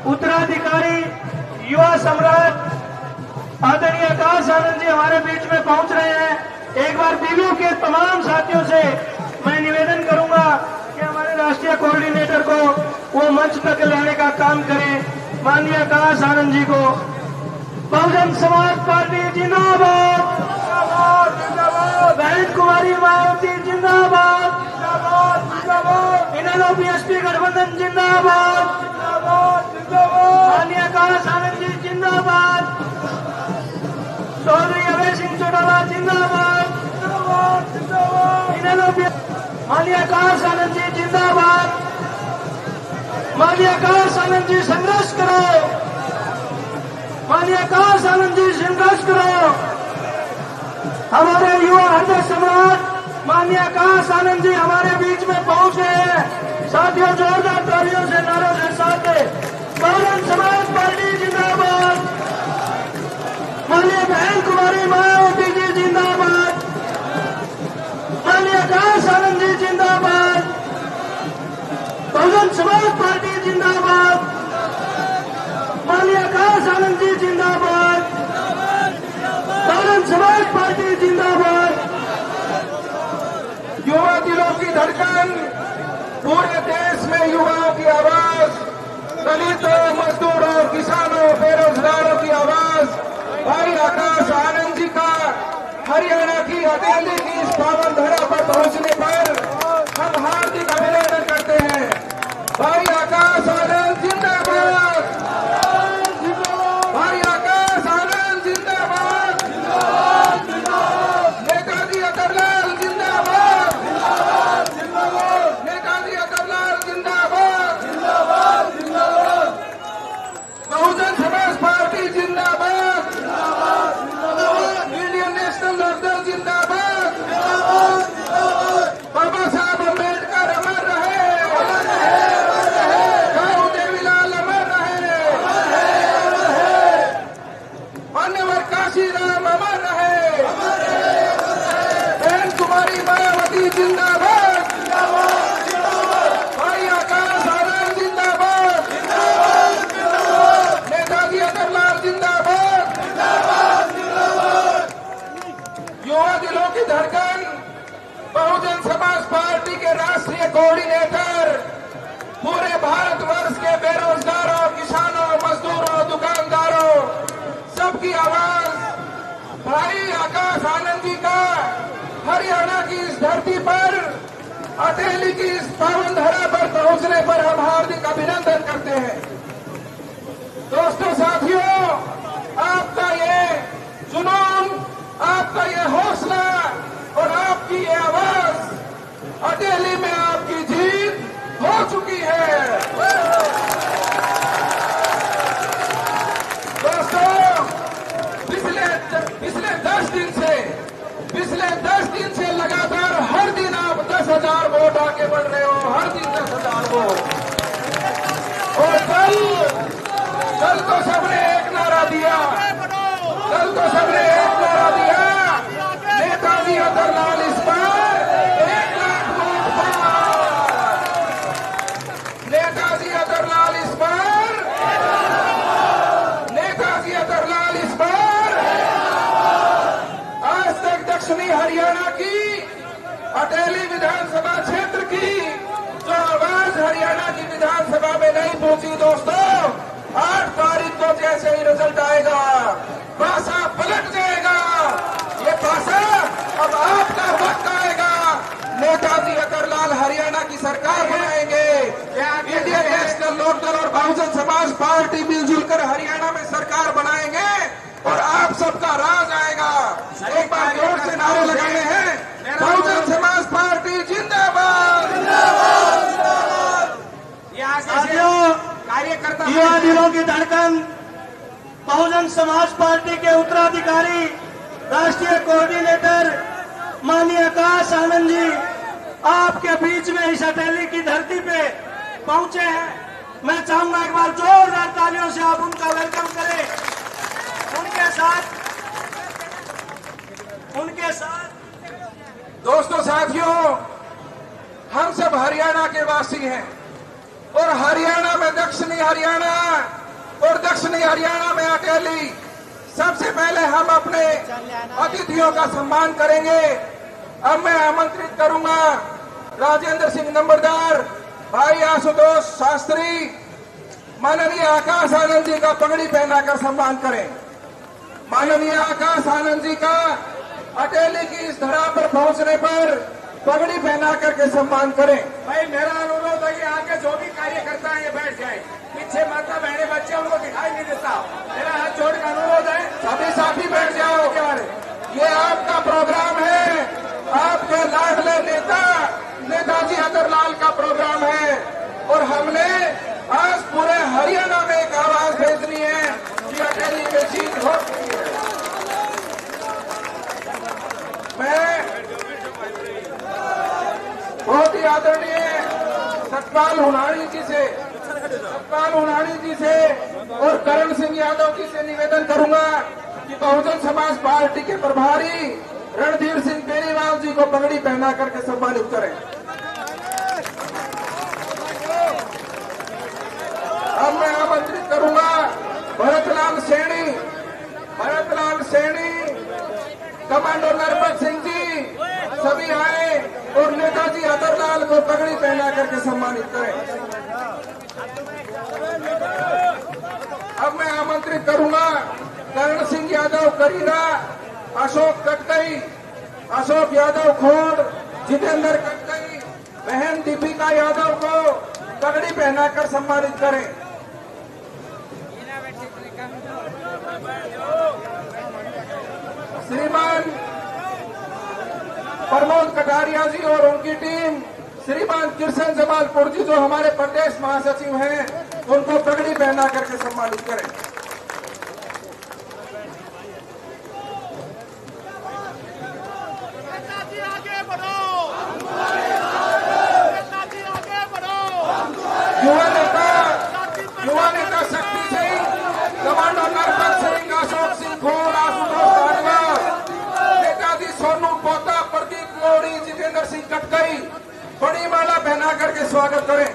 उत्तराधिकारी युवा सम्राट आदरणीय आकाश आनंद जी हमारे बीच में पहुंच रहे हैं। एक बार बीवीओ के तमाम साथियों से मैं निवेदन करूंगा कि हमारे राष्ट्रीय कोऑर्डिनेटर को वो मंच तक लाने का काम करें। माननीय आकाश आनंद जी को। बहुजन समाज पार्टी जिंदाबाद, बहन कुमारी मायावती जिंदाबाद, इनेलो बीएसपी गठबंधन जिंदाबाद, माननीय आकाश आनंद जी जिंदाबाद, चौधरी अभय सिंह चौटाला जिंदाबाद, इनेलो माननीय आकाश आनंद जी जिंदाबाद। माननीय आकाश आनंद जी संघर्ष करो, माननीय आकाश आनंद जी संघर्ष करो। हमारे युवा हृदय सम्राट माननीय आकाश आनंद जी हमारे बीच में पहुंच गए हैं। साथियों जोरदार तालियों से नारों से साथ बहुजन समाज पार्टी जिंदाबाद, माननीय बहन कुमारी मायावती जी जिंदाबाद, माननीय आकाश आनंद जी जिंदाबाद, बहुजन समाज पार्टी जिंदाबाद, माननीय आकाश आनंद जी जिंदाबाद, बहुजन समाज पार्टी जिंदाबाद। युवा दिलों की धड़कन, पूरे देश में युवाओं की आवाज, दलितों, मजदूरों, किसानों, बेरोजगारों की आवाज भाई आकाश आनंद जी का हरियाणा की हथेली की इस पावन धरा पर पहुंचने पर हम हार्दिक अभिनंदन करते हैं। भाई आकाश आनंद जिंदाबाद, भाई आकाश आनंद जिंदाबाद, नेताजी अकरलाल जिंदाबाद, नेताजी अकरलाल जिंदाबाद, बहुजन समाज पार्टी जिंदाबाद, इंडियन नेशनल लोकदल जिंदाबाद, बाबा साहब अम्बेडकर अमर रहे, गांव देवीलाल अमर रहे, मान्यवर काशीराम अमर रहे, बहन कुमारी मायावती जिंदाबाद, भाई आकाश आनंद जिंदाबाद, नेताजी अकरलाल जिंदाबाद। युवा दिलों की धड़कन, बहुजन समाज पार्टी के राष्ट्रीय कोऑर्डिनेटर, पूरे भारतवर्ष के बेरोजगारों, किसानों, मजदूरों, दुकानदारों सबकी आवाज भाई आकाश आनंद जी का हरियाणा की इस धरती पर, हथेली की इस पावन धरा पर पहुंचने पर हम हार्दिक अभिनंदन करते हैं। दोस्तों, साथियों, आपका ये जुनून, आपका ये हौसला और आपकी ये आवाज, हथेली में आपकी जीत हो चुकी है। दोस्तों, पिछले 10 दिन से लगातार हर दिन आप 10,000 वोट आगे बढ़ रहे हो, हर दिन 10,000 वोट। और कल तो सबने एक नारा दिया, कल तो सबने एक नारा दिया, नेताजी अकरलाल इस बार 1 लाख वोट पार, नेताजी अकरलाल इस बार, नेताजी अकरलाल इस बार। आज तक दक्षिणी हरियाणा की हथेली विधानसभा क्षेत्र की जो आवाज हरियाणा की विधानसभा में नहीं पहुंची, दोस्तों, 8 तारीख को जैसे ही रिजल्ट आएगा, पासा पलट जाएगा। ये पासा अब आपका वक्त आएगा। नेताजी अकरलाल हरियाणा की सरकार बनाएंगे। इंडियन नेशनल लोकदल और बहुजन समाज पार्टी मिलजुल कर हरियाणा में सरकार बनाएंगे और आप सबका राज आएगा। एक बार जोर से नारे लगाने हैं, बहुजन समाज पार्टी जिंदाबाद, कार्यकर्ता। युवा दिलों की धड़कन, बहुजन समाज पार्टी के उत्तराधिकारी, राष्ट्रीय कोऑर्डिनेटर माननीय आकाश आनंद जी आपके बीच में इस हथेली की धरती पे पहुंचे हैं। मैं चाहूंगा एक बार जोरदार तालियों से आप उनका वेलकम करें। उनके साथ दोस्तों, साथियों, हम सब हरियाणा के वासी हैं और हरियाणा में दक्षिणी हरियाणा और दक्षिणी हरियाणा में अटेली। सबसे पहले हम अपने अतिथियों का सम्मान करेंगे। अब मैं आमंत्रित करूंगा राजेंद्र सिंह नंबरदार, भाई आशुतोष शास्त्री, माननीय आकाश आनंद जी का पगड़ी पहनाकर सम्मान करें। माननीय आकाश आनंद जी का अटेली की इस धरा पर पहुंचने पर पगड़ी पहना करके सम्मान करें। भाई मेरा अनुरोध है कि आगे जो भी कार्यकर्ता है ये बैठ जाए। पीछे माता बहने बच्चे उनको दिखाई नहीं देता। मेरा हाथ जोड़ का अनुरोध है, सभी साथी बैठ जाओ। ये आपका प्रोग्राम है, आपके लाडले नेता नेताजी अतरलाल का प्रोग्राम है और हमने आज पूरे हरियाणा में एक आवाज भेजनी है कि अटेली में जीत हो। मैं बहुत ही आदरणीय सतपाल हुनानी जी से और करण सिंह यादव जी से निवेदन करूंगा कि बहुजन समाज पार्टी के प्रभारी रणधीर सिंह बेनीवाल जी को पगड़ी पहना करके सम्मानित करें। अब मैं आमंत्रित करूंगा भरतलाल सैनी, कमांडो नरपत सिंह जी, सभी आए और नेताजी अतरलाल को पगड़ी पहना करके सम्मानित करें। अब मैं आमंत्रित करूंगा करण सिंह यादव करीरा, अशोक कटकई, अशोक यादव खोड़, जितेंद्र कटकई, बहन दीपिका यादव को पगड़ी पहनाकर सम्मानित करें। श्रीमान प्रमोद कटारिया जी और उनकी टीम, श्रीमान किशन जमालपुर जी जो हमारे प्रदेश महासचिव हैं, उनको पगड़ी पहना करके सम्मानित करें। युवा नेता शक्ति सिंह, कमांडो नरपत सिंह, अशोक सिंह खोड़, आशुतोष धालीवाल, नेताजी सोनू पोता, प्रदीप लोड़ी, जितेंद्र सिंह कटकई बड़ी माला पहना करके स्वागत करें।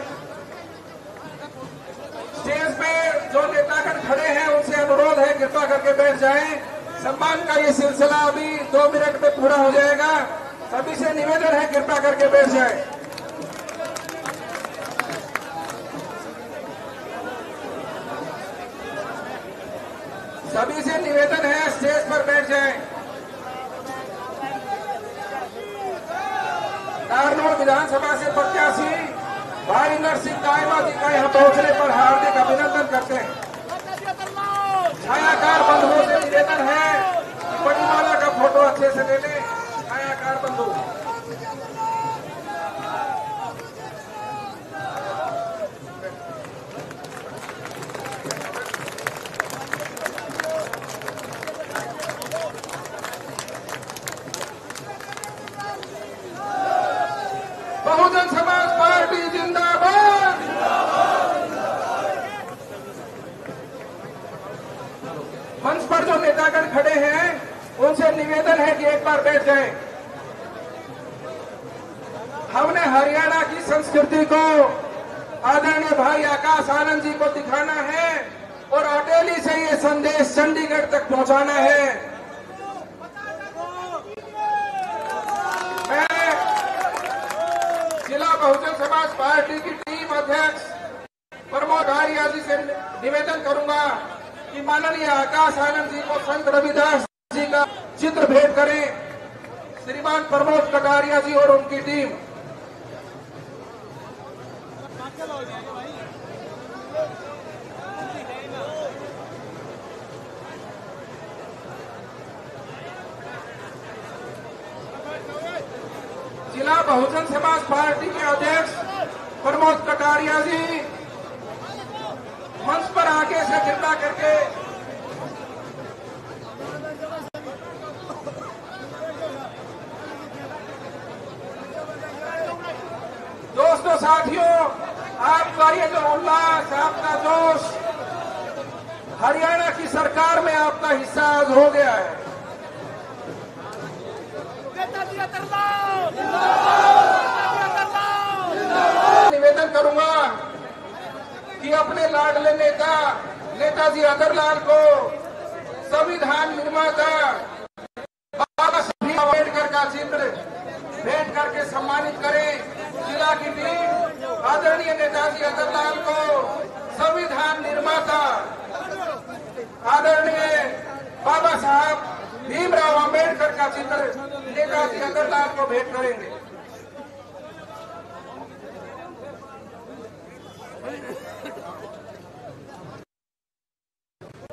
स्टेज पे जो नेतागण खड़े हैं उनसे अनुरोध है कृपा करके बैठ जाएं। सम्मान का ये सिलसिला अभी 2 मिनट में पूरा हो जाएगा। सभी से निवेदन है कृपा करके बैठ जाएं। सभी से निवेदन है स्टेज पर बैठ जाएं। नारनौल विधानसभा से प्रत्याशी भाई नरसिंह दाइमा जी का यहाँ पहुंचने पर हार्दिक अभिनंदन करते हैं। छायाकार बंधुओं से निवेदन है कि बड़ी माला का फोटो अच्छे से ले लें। छायाकार बंधु, बहुजन समाज पार्टी जिंदाबाद। मंच पर जो नेतागण खड़े हैं उनसे निवेदन है कि एक बार बैठ जाएं। हमने हरियाणा की संस्कृति को आदरणीय भाई आकाश आनंद जी को दिखाना है और अटेली से ये संदेश चंडीगढ़ तक पहुंचाना है। मैं जिला बहुजन समाज पार्टी की टीम अध्यक्ष प्रमोद आर्या जी से निवेदन करूंगा कि माननीय आकाश आनंद जी को संत रविदास जी का चित्र भेंट करें। श्रीमान प्रमोद कटारिया जी और उनकी टीम। जिला बहुजन समाज पार्टी के अध्यक्ष प्रमोद कटारिया जी मंच पर आगे से कृपा करके दोस्तों साथियों, आपका ये जो उल्लास, आपका जोश हरियाणा की सरकार में आपका हिस्सा आज हो गया है। निवेदन करूंगा कि अपने लाडले नेता नेताजी अगरलाल को संविधान निर्माता बाबा साहेब अम्बेडकर का चित्र भेंट करके सम्मानित करें। जिला की टीम आदरणीय नेताजी अगरलाल को संविधान निर्माता आदरणीय बाबा साहब भीमराव अम्बेडकर का चित्र नेताजी अगरलाल को भेंट करेंगे।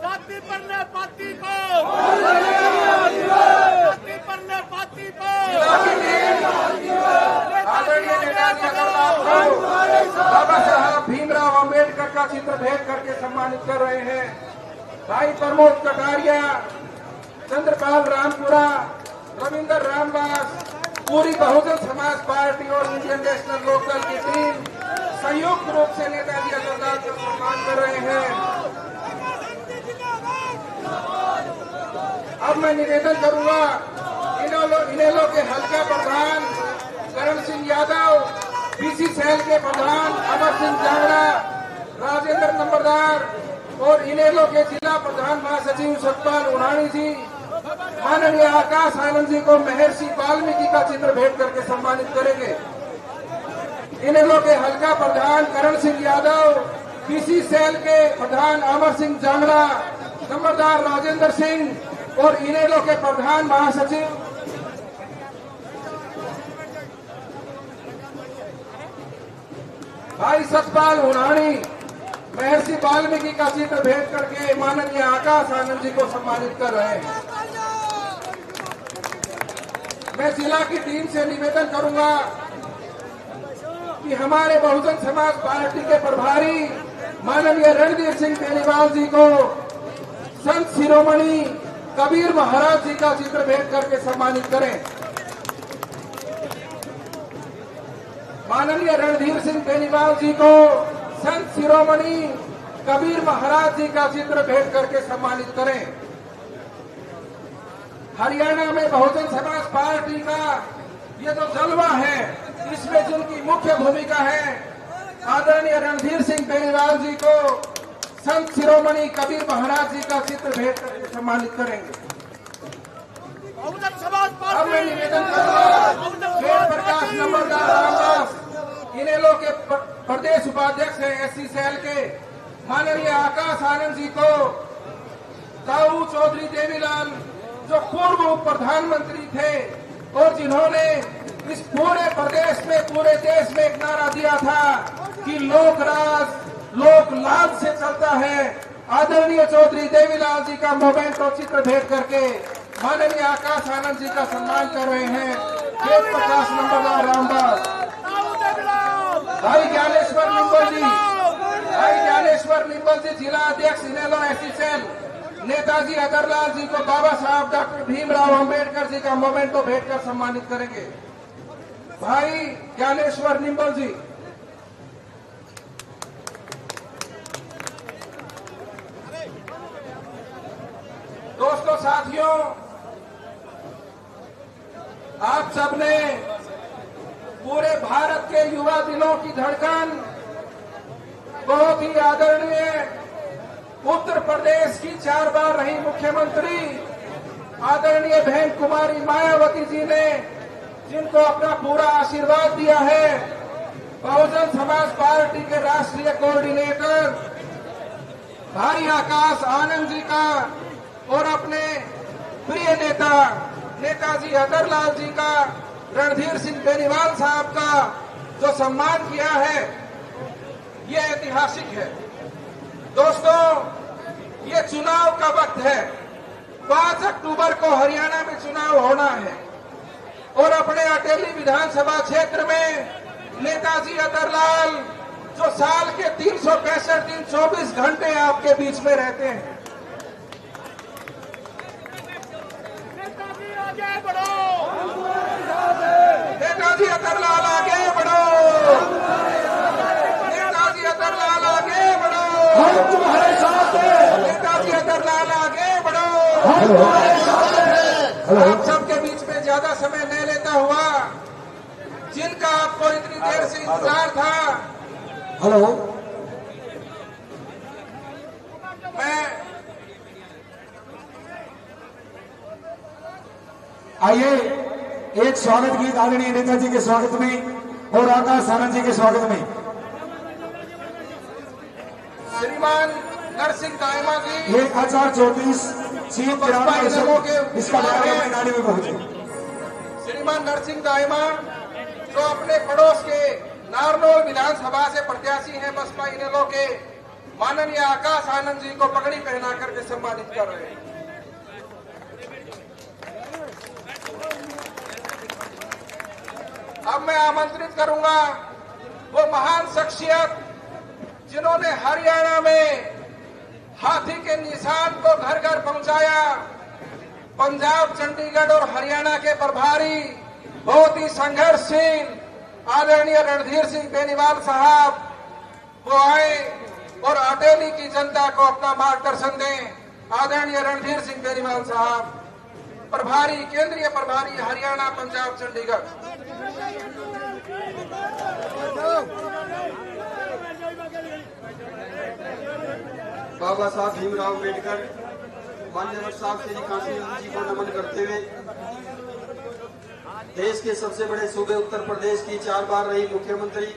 पार्टी बनने पार्टी को, पार्टी बनने पार्टी को, आदरणीय नेताजी अगरलाल को बाबा साहब भीमराव अम्बेडकर का चित्र भेंट करके सम्मानित कर रहे हैं। भाई प्रमोद कटारिया, चंद्रपाल रामपुरा, रविंद्र रामदास, पूरी बहुजन समाज पार्टी और इंडियन नेशनल लोकदल की टीम संयुक्त रूप से नेताजी अगरलाल का सम्मान कर रहे हैं। अब मैं निवेदन करूंगा इनेलो के हल्का प्रधान करण सिंह यादव, पीसी सेल के प्रधान अमर सिंह जांगड़ा, राजेंद्र नंबरदार और इनेलो के जिला प्रधान महासचिव सतपाल उड़ानी जी माननीय आकाश आनंद जी को महर्षि वाल्मीकि का चित्र भेंट करके सम्मानित करेंगे। इनेलो के हल्का प्रधान करण सिंह यादव, पीसी सेल के प्रधान अमर सिंह जांगड़ा, नंबरदार राजेंद्र सिंह और इनेलो के प्रधान महासचिव भाई सतपाल उड़ानी महर्षि वाल्मीकि का चित्र भेंट करके माननीय आकाश आनंद जी को सम्मानित कर रहे हैं। मैं जिला की टीम से निवेदन करूंगा कि हमारे बहुजन समाज पार्टी के प्रभारी माननीय रणधीर सिंह बेनीवाल जी को संत शिरोमणि कबीर महाराज जी का चित्र भेंट करके सम्मानित करें। माननीय रणधीर सिंह बेनीवाल जी को संत शिरोमणि कबीर महाराज जी का चित्र भेंट करके सम्मानित करें। हरियाणा में बहुजन समाज पार्टी का ये जो जलवा है, इसमें जिनकी मुख्य भूमिका है, आदरणीय रणधीर सिंह बेनीवाल जी को संत शिरोमणि कबीर महाराज जी का चित्र भेंट करके सम्मानित करेंगे। अब मैं निवेदन करूंगा वेद प्रकाश नंबरदार रामदास, इनेलो के प्रदेश उपाध्यक्ष है एससी सेल के, माननीय आकाश आनंद जी को दाऊ चौधरी देवीलाल जो पूर्व उप प्रधानमंत्री थे और जिन्होंने इस पूरे प्रदेश में पूरे देश में एक नारा दिया था कि लोकराज लोक लाभ से चलता है, आदरणीय चौधरी देवीलाल जी का मोमेंटो चित्र भेंट करके माननीय आकाश आनंद जी का सम्मान कर रहे हैं। वेद प्रकाश नंबरदार रामदास, भाई ज्ञानेश्वर निम्बल जी, भाई ज्ञानेश्वर निम्बल जी जिला अध्यक्ष इनेलो एससी सेल, नेताजी अगरलाल जी को बाबा साहब डॉक्टर भीमराव अम्बेडकर जी का मोमेंटो भेंट कर सम्मानित करेंगे। भाई ज्ञानेश्वर निम्बल जी, दोस्तों साथियों, आप सबने पूरे भारत के युवा दिलों की धड़कन, बहुत ही आदरणीय उत्तर प्रदेश की 4 बार रही मुख्यमंत्री आदरणीय बहन कुमारी मायावती जी ने, जिनको अपना पूरा आशीर्वाद दिया है, बहुजन समाज पार्टी के राष्ट्रीय कोऑर्डिनेटर भाई आकाश आनंद जी का और अपने प्रिय नेता नेताजी अगरलाल जी का, रणधीर सिंह बेनीवाल साहब का जो सम्मान किया है, ये ऐतिहासिक है। दोस्तों, ये चुनाव का वक्त है। 5 अक्टूबर को हरियाणा में चुनाव होना है और अपने अटेली विधानसभा क्षेत्र में नेताजी अगरलाल जो साल के 365 दिन 24 घंटे आपके बीच में रहते हैं, आगे बढ़ो, नेताजी अगरलाल आगे बढ़ो, नेताजी अगरलाल आगे बढ़ो, हम तुम्हारे साथ हैं, नेताजी अगरलाल आगे बढ़ो। हम तुम्हारे साथ हैं। आप सबके बीच में ज्यादा समय नहीं लेता हुआ, जिनका आपको इतनी देर से इंतजार था, हेलो, आइए एक स्वागत गीत आदरणीय नेताजी के स्वागत में और आकाश आनंद जी के स्वागत में। श्रीमान नरसिंह दाइमा जी ये आचार 34 चीफ इसका गाड़ी में पहुंचे। श्रीमान नरसिंह दाइमा जो अपने पड़ोस के नारनौल विधानसभा से प्रत्याशी हैं बसपा इनेलो के, माननीय आकाश आनंद जी को पगड़ी पहना करके सम्मानित कर रहे हैं। अब मैं आमंत्रित करूंगा वो महान शख्सियत जिन्होंने हरियाणा में हाथी के निशान को घर घर पहुंचाया, पंजाब, चंडीगढ़ और हरियाणा के प्रभारी बहुत ही संघर्षशील आदरणीय रणधीर सिंह बेनीवाल साहब वो आए और अटेली की जनता को अपना मार्गदर्शन दें। आदरणीय रणधीर सिंह बेनीवाल साहब प्रभारी, केंद्रीय प्रभारी हरियाणा, पंजाब, चंडीगढ़। बाबा साहब भीमराव अम्बेडकर मान्यवर साहब श्री काशी जी को नमन करते हुए देश के सबसे बड़े सूबे उत्तर प्रदेश की 4 बार रही मुख्यमंत्री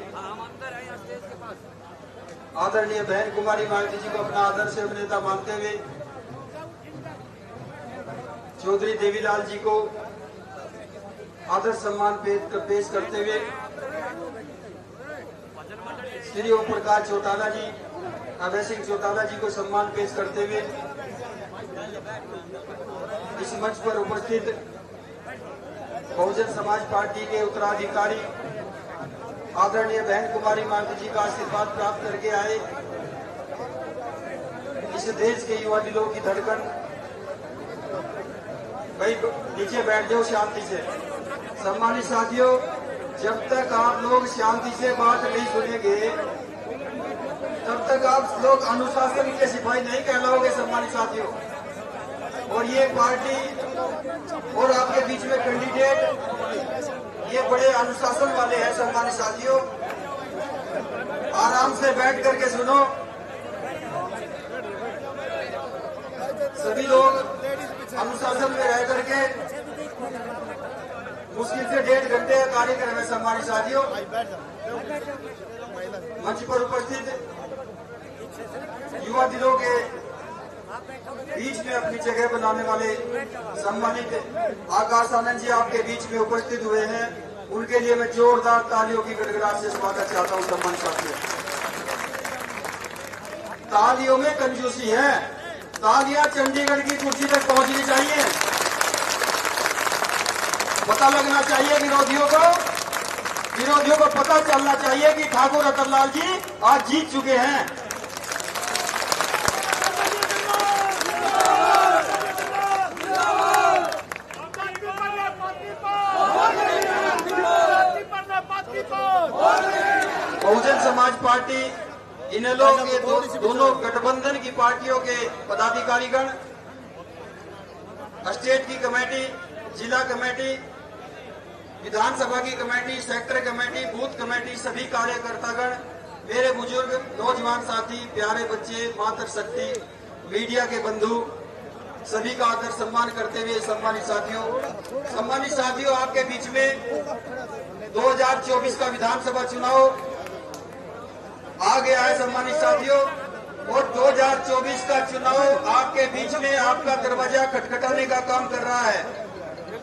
आदरणीय बहन कुमारी मायावती जी को अपना आदर्श नेता मानते हुए चौधरी देवीलाल जी को आदर्श सम्मान पेश करते हुए श्री ओम प्रकाश चौटाला जी, अभय सिंह चौटाला जी को सम्मान पेश करते हुए इस मंच पर उपस्थित बहुजन समाज पार्टी के उत्तराधिकारी आदरणीय बहन कुमारी मायावती जी का आशीर्वाद प्राप्त करके आए इस देश के युवा दिलों की धड़कन। भाई नीचे बैठ जाओ शांति से। सम्मानित साथियों, जब तक आप लोग शांति से बात नहीं सुनेंगे तब तक आप लोग अनुशासन के सिपाही नहीं कहलाओगे सम्मानित साथियों। और ये पार्टी और आपके बीच में कैंडिडेट ये बड़े अनुशासन वाले हैं सम्मानित साथियों। आराम से बैठ करके सुनो। सभी लोग अनुशासन में रह करके मुश्किल से 1.5 घंटे का कार्यक्रम है सम्मानित साथियों। मंच पर उपस्थित युवा दिलों के बीच में अपनी जगह बनाने वाले सम्मानित आकाश आनंद जी आपके बीच में उपस्थित हुए हैं, उनके लिए मैं जोरदार तालियों की गड़गड़ाहट से स्वागत चाहता हूं सम्मानित साथियों। तालियों में कंजूसी है, तालियां चंडीगढ़ की कुर्सी तक पहुंचनी चाहिए। पता लगना चाहिए विरोधियों को पता चलना चाहिए कि ठाकुर रतनलाल जी आज जीत चुके हैं। बहुजन समाज पार्टी इनेलो के दोनों गठबंधन की पार्टियों के पदाधिकारीगण, स्टेट की कमेटी, जिला कमेटी, विधानसभा की committee, sector committee, booth committee, सभी कार्यकर्तागण, मेरे बुजुर्ग, नौजवान साथी, प्यारे बच्चे, मातृशक्ति, मीडिया के बंधु, सभी का आदर सम्मान करते हुए सम्मानित साथियों आपके बीच में 2024 का विधानसभा चुनाव आ गया है सम्मानित साथियों। और 2024 का चुनाव आपके बीच में आपका दरवाजा खटखटाने का काम कर रहा है।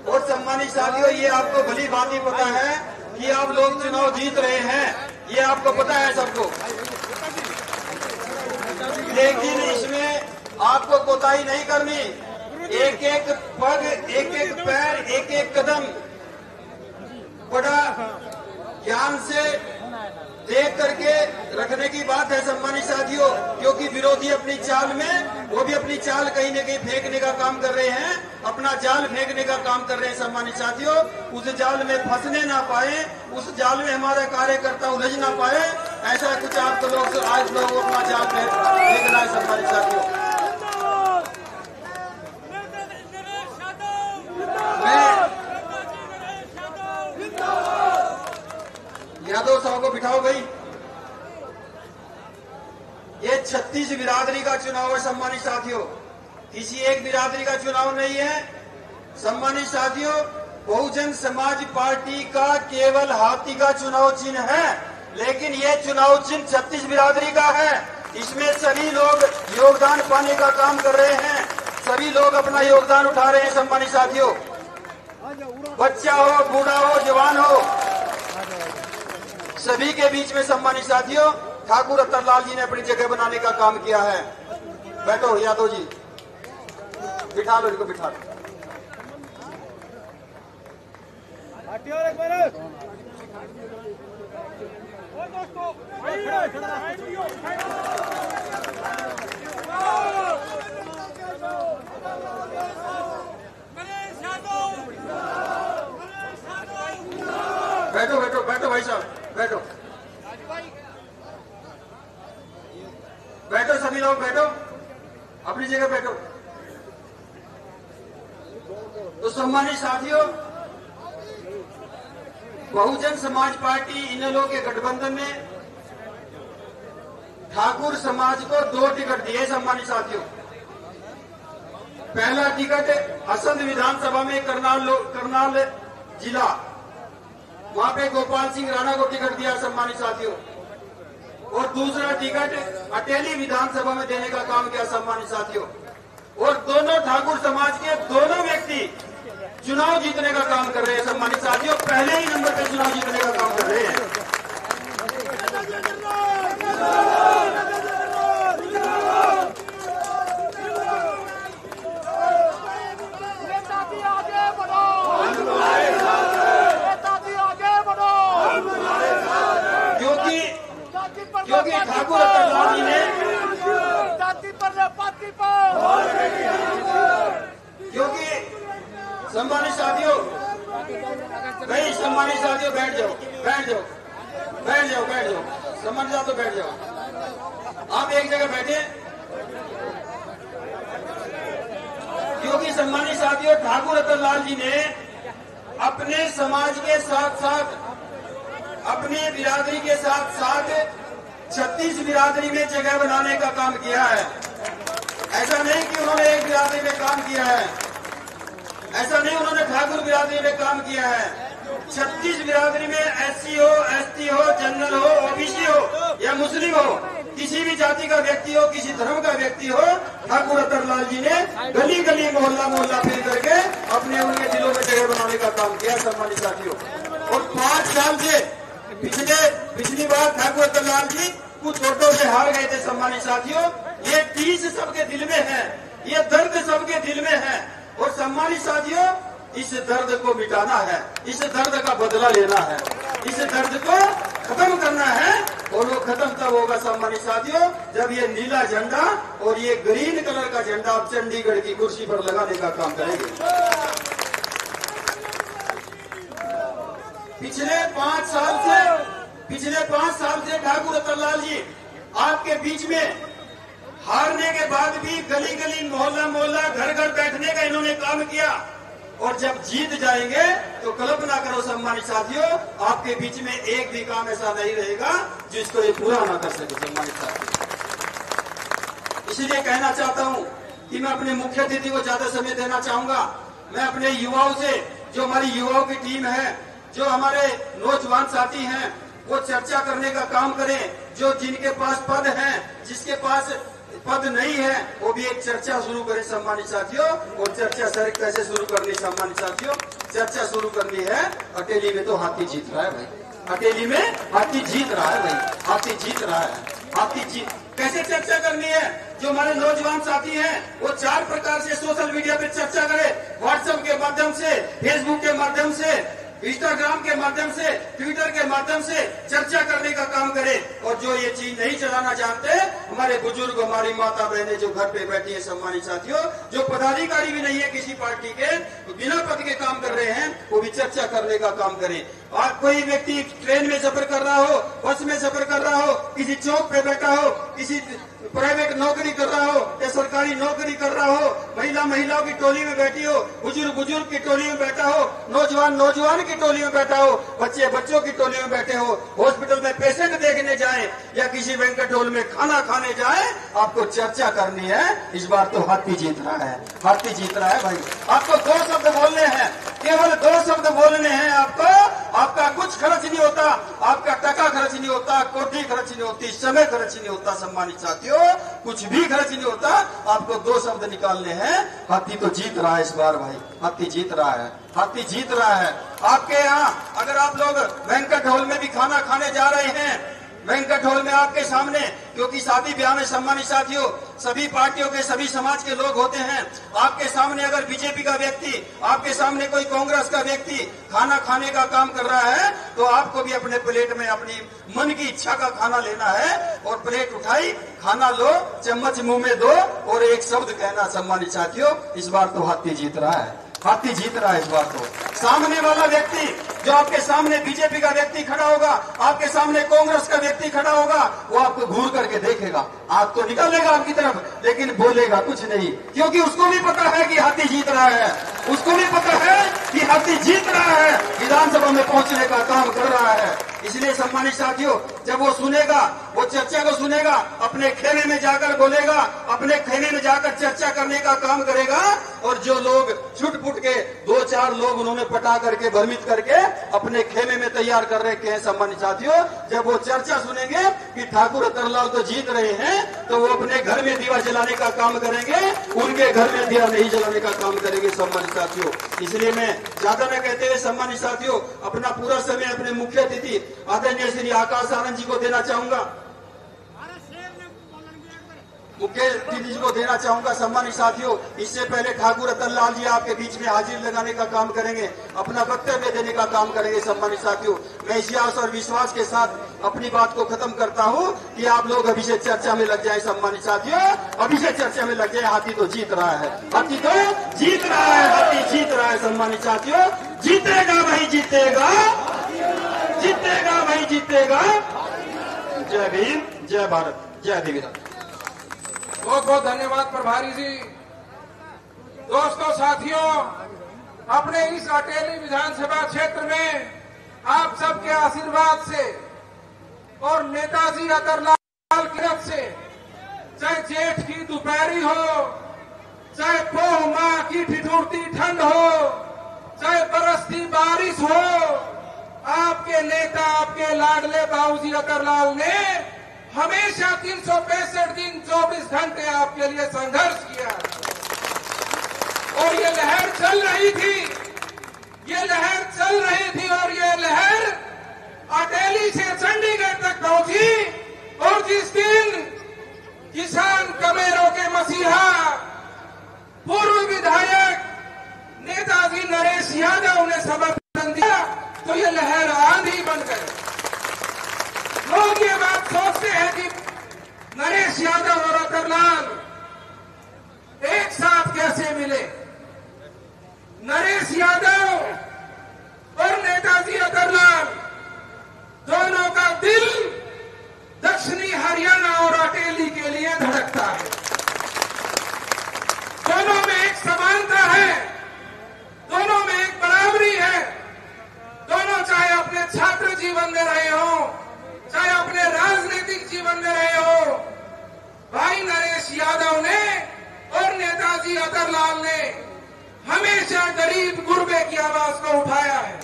और सम्मानित साथियों, ये आपको भली भांति पता है कि आप लोग चुनाव जीत रहे हैं, ये आपको पता है सबको। लेकिन इसमें आपको कोताही नहीं करनी। एक एक पग, एक एक पैर, एक एक कदम बड़ा ध्यान से देख करके रखने की बात है सम्मानित साथियों, क्योंकि विरोधी अपनी चाल में वो भी अपनी चाल कहीं न कहीं फेंकने का काम कर रहे हैं, अपना जाल फेंकने का काम कर रहे हैं सम्मानित साथियों। उस जाल में फंसने ना पाए, उस जाल में हमारे कार्यकर्ता उलझ ना पाए, ऐसा कुछ आपको लोग आज लोग अपना जाल फेंकना है सम्मानित साथियों। यादव साहब को बिठाओ भाई। ये 36 बिरादरी का चुनाव है सम्मानित साथियों, किसी एक बिरादरी का चुनाव नहीं है सम्मानित साथियों। बहुजन समाज पार्टी का केवल हाथी का चुनाव चिन्ह है, लेकिन ये चुनाव चिन्ह 36 बिरादरी का है। इसमें सभी लोग योगदान पाने का काम कर रहे हैं, सभी लोग अपना योगदान उठा रहे हैं। सम्मानित साथियों, बच्चा हो, बूढ़ा हो, जवान हो, सभी के बीच में सम्मानित साथियों ठाकुर रतनलाल जी ने अपनी जगह बनाने का काम किया है। बैठो यादव जी, बिठा लो इनको, बिठा लो। बैठो बैठो बैठो भाई साहब, बैठो बैठो, सभी लोग बैठो, अपनी जगह बैठो। तो सम्मानित साथियों, बहुजन समाज पार्टी इनेलो के गठबंधन ने ठाकुर समाज को 2 टिकट दिए। सम्मानित साथियों, पहला टिकट असंध विधानसभा में करनाल जिला, वहां पे गोपाल सिंह राणा को टिकट दिया सम्मानित साथियों, और दूसरा टिकट अटेली विधानसभा में देने का काम किया सम्मानित साथियों। और दोनों ठाकुर समाज के दोनों व्यक्ति चुनाव जीतने का काम कर रहे हैं सम्मानित साथियों, पहले ही नंबर पे चुनाव जीतने का काम कर रहे हैं। क्योंकि ठाकुर रतनलाल जी ने, क्योंकि सम्मानित साथियों, नहीं सम्मानित साथियों बैठ जाओ, बैठ जाओ, बैठ जाओ, बैठ जाओ, सम्मानित साथियों बैठ जाओ, आप एक जगह बैठे। क्योंकि सम्मानित साथियों, ठाकुर रतनलाल जी ने अपने समाज के साथ साथ, अपनी बिरादरी के साथ साथ 36 बिरादरी में जगह बनाने का काम किया है। ऐसा नहीं कि उन्होंने एक बिरादरी में काम किया है, ऐसा नहीं उन्होंने ठाकुर बिरादरी में काम किया है। 36 बिरादरी में एससी हो, एसटी हो, जनरल हो, ओबीसी हो या मुस्लिम हो, किसी भी जाति का व्यक्ति हो, किसी धर्म का व्यक्ति हो, ठाकुर रतनलाल जी ने गली गली मोहल्ला मोहल्ला फिर करके अपने उनके दिलों में जगह बनाने का काम किया सम्मानित साथियों। और 5 साल से पिछली बार ठाकुर रतनलाल जी कुछ वोटों से हार गए थे सम्मानित साथियों। ये टीस सबके दिल में है, ये दर्द सबके दिल में है, और सम्मानित साथियों इस दर्द को मिटाना है, इस दर्द का बदला लेना है, इस दर्द को खत्म करना है। और वो खत्म तब होगा सम्मानित साथियों जब ये नीला झंडा और ये ग्रीन कलर का झंडा आप चंडीगढ़ की कुर्सी पर लगाने का काम करेंगे। पिछले 5 साल से ठाकुर रतनलाल जी आपके बीच में हारने के बाद भी गली गली मोहल्ला मोहल्ला घर घर बैठने का इन्होंने काम किया, और जब जीत जाएंगे तो कल्पना करो सम्मानित साथियों, आपके बीच में एक भी काम ऐसा नहीं रहेगा जिसको ये पूरा ना कर सके सम्मानित साथियों। इसलिए कहना चाहता हूं कि मैं अपने मुख्य अतिथि को ज्यादा समय देना चाहूंगा। मैं अपने युवाओं से, जो हमारी युवाओं की टीम है, जो हमारे नौजवान साथी हैं, वो चर्चा करने का काम करें। जो जिनके पास पद हैं, जिसके पास पद नहीं है, वो भी एक चर्चा शुरू करें सम्मानित साथियों। और चर्चा सर कैसे शुरू करनी सम्मानित साथियों? चर्चा शुरू करनी है, अकेली में तो हाथी जीत रहा है भाई, अकेली में हाथी जीत रहा है भाई, हाथी जीत रहा है, हाथी जीत। कैसे चर्चा करनी है? जो हमारे नौजवान साथी हैं वो 4 प्रकार से सोशल मीडिया पे चर्चा करें, व्हाट्सएप के माध्यम से, फेसबुक के माध्यम से, इंस्टाग्राम के माध्यम से, ट्विटर के माध्यम से चर्चा करने का काम करें। और जो ये चीज नहीं चलाना जानते, हमारे बुजुर्ग, हमारी माता बहनें जो घर पे बैठी है सम्मानित साथियों, जो पदाधिकारी भी नहीं है किसी पार्टी के, बिना पद के काम कर रहे हैं, वो भी चर्चा करने का काम करें। और कोई व्यक्ति ट्रेन में सफर कर रहा हो, बस में सफर कर रहा हो, किसी चौक पे बैठा हो, किसी प्राइवेट नौकरी कर रहा हो या सरकारी नौकरी कर रहा हो, महिलाओं की टोली में बैठी हो, बुजुर्ग की टोली में बैठा हो, नौजवान की टोली में बैठा हो, बच्चों की टोली में बैठे हो, हॉस्पिटल में पेशेंट देखने जाए या किसी बैंक्वेट हॉल में खाना खाने जाए, आपको चर्चा करनी है। इस बार तो हाथी जीत रहा है, हाथी जीत रहा है भाई। आपको 2 शब्द बोलने हैं, केवल 2 शब्द बोलने हैं आपको। आपका कुछ खर्च नहीं होता, आपका टका खर्च नहीं होता, कोठी खर्च नहीं होती, समय खर्च नहीं होता। सम्मानित साथियों, कुछ भी खर्च नहीं होता, आपको 2 शब्द निकालने हैं। हाथी तो जीत रहा है इस बार भाई, हाथी जीत रहा है, हाथी जीत रहा है। आपके यहाँ अगर आप लोग बैंक्वेट हॉल में भी खाना खाने जा रहे हैं, बैंक्वेट हॉल में आपके सामने, क्योंकि शादी ब्याह में सम्मानित साथियों सभी पार्टियों के, सभी समाज के लोग होते हैं। आपके सामने अगर बीजेपी का व्यक्ति, आपके सामने कोई कांग्रेस का व्यक्ति खाना खाने का काम कर रहा है, तो आपको भी अपने प्लेट में अपनी मन की इच्छा का खाना लेना है। और प्लेट उठाई, खाना लो, चम्मच मुंह में दो और एक शब्द कहना। सम्मानित साथियों, इस बार तो हाथी जीत रहा है, हाथी जीत रहा है इस बार तो। सामने वाला व्यक्ति, जो आपके सामने बीजेपी का व्यक्ति खड़ा होगा, आपके सामने कांग्रेस का व्यक्ति खड़ा होगा, वो आपको घूर करके देखेगा, आंख तो निकालेगा आपकी तरफ, लेकिन बोलेगा कुछ नहीं, क्योंकि उसको भी पता है कि हाथी जीत रहा है, उसको भी पता है कि हाथी जीत रहा है, विधानसभा में पहुंचने का काम कर रहा है। इसलिए सम्मानित साथियों, जब वो सुनेगा, वो चर्चा को सुनेगा, अपने खेमे में जाकर बोलेगा, अपने खेमे में जाकर चर्चा करने का काम करेगा। और जो लोग छुट-पुट के 2-4 लोग उन्होंने पटा करके, भ्रमित करके अपने खेमे में तैयार कर रखे हैं, सम्मानित साथियों, जब वो चर्चा सुनेंगे कि ठाकुर रतनलाल तो जीत रहे हैं, तो वो अपने घर में दिया जलाने का काम करेंगे, उनके घर में दिया नहीं जलाने का काम करेंगे। सम्मानित साथियों, इसलिए मैं ज्यादा न कहते हुए सम्मानित साथियों अपना पूरा समय अपने मुख्य अतिथि आदरणीय श्री आकाश आनंद जी को देना चाहूंगा, मुख्य अतिथि को देना चाहूंगा। सम्मानित साथियों, इससे पहले ठाकुर रतनलाल जी आपके बीच में हाजिर लगाने का काम करेंगे, अपना वक्तव्य देने का काम करेंगे। सम्मानित साथियों, मैं इसी आशा और विश्वास के साथ अपनी बात को खत्म करता हूं कि आप लोग अभी से चर्चा में लग जाए। सम्मानित साथियों, अभी से चर्चा में लग जाए। हाथी तो जीत रहा है, हाथी तो जीत रहा है, हाथी जीत रहा है। सम्मानित साथियों, जीतेगा भाई, जीतेगा, जीतेगा भाई, जीतेगा। जय भीम, जय भारत, जय अधिविधान। बहुत बहुत धन्यवाद प्रभारी जी। दोस्तों, साथियों, अपने इस अटेली विधानसभा क्षेत्र में आप सबके आशीर्वाद से और नेताजी अतरलाल की तरफ से, चाहे जेठ की दोपहरी हो, चाहे पोह माह की ठिठुरती ठंड हो, चाहे बरसती बारिश हो, आपके नेता, आपके लाडले बाबूजी अतरलाल ने हमेशा 365 दिन 24 घंटे आपके लिए संघर्ष किया। और ये लहर चल रही थी, ये लहर चल रही थी, और ये लहर अटेली से चंडीगढ़ तक पहुंची। और जिस दिन किसान कमेरों के मसीहा पूर्व विधायक नेताजी नरेश यादव ने समर्थन दिया, तो ये लहर आंधी बन गई। लोग ये बात सोचते हैं कि नरेश यादव और अतरलाल एक साथ कैसे मिले। नरेश यादव और नेताजी अतरलाल दोनों का दिल दक्षिणी हरियाणा और अटेली के लिए धड़कता है। दोनों में एक समानता है, दोनों में एक बराबरी है। दोनों चाहे अपने छात्र जीवन में रहे हो, चाहे अपने राजनीतिक जीवन में रहे हो, भाई नरेश यादव ने और नेताजी अतरलाल ने हमेशा गरीब गुरबे की आवाज को उठाया है।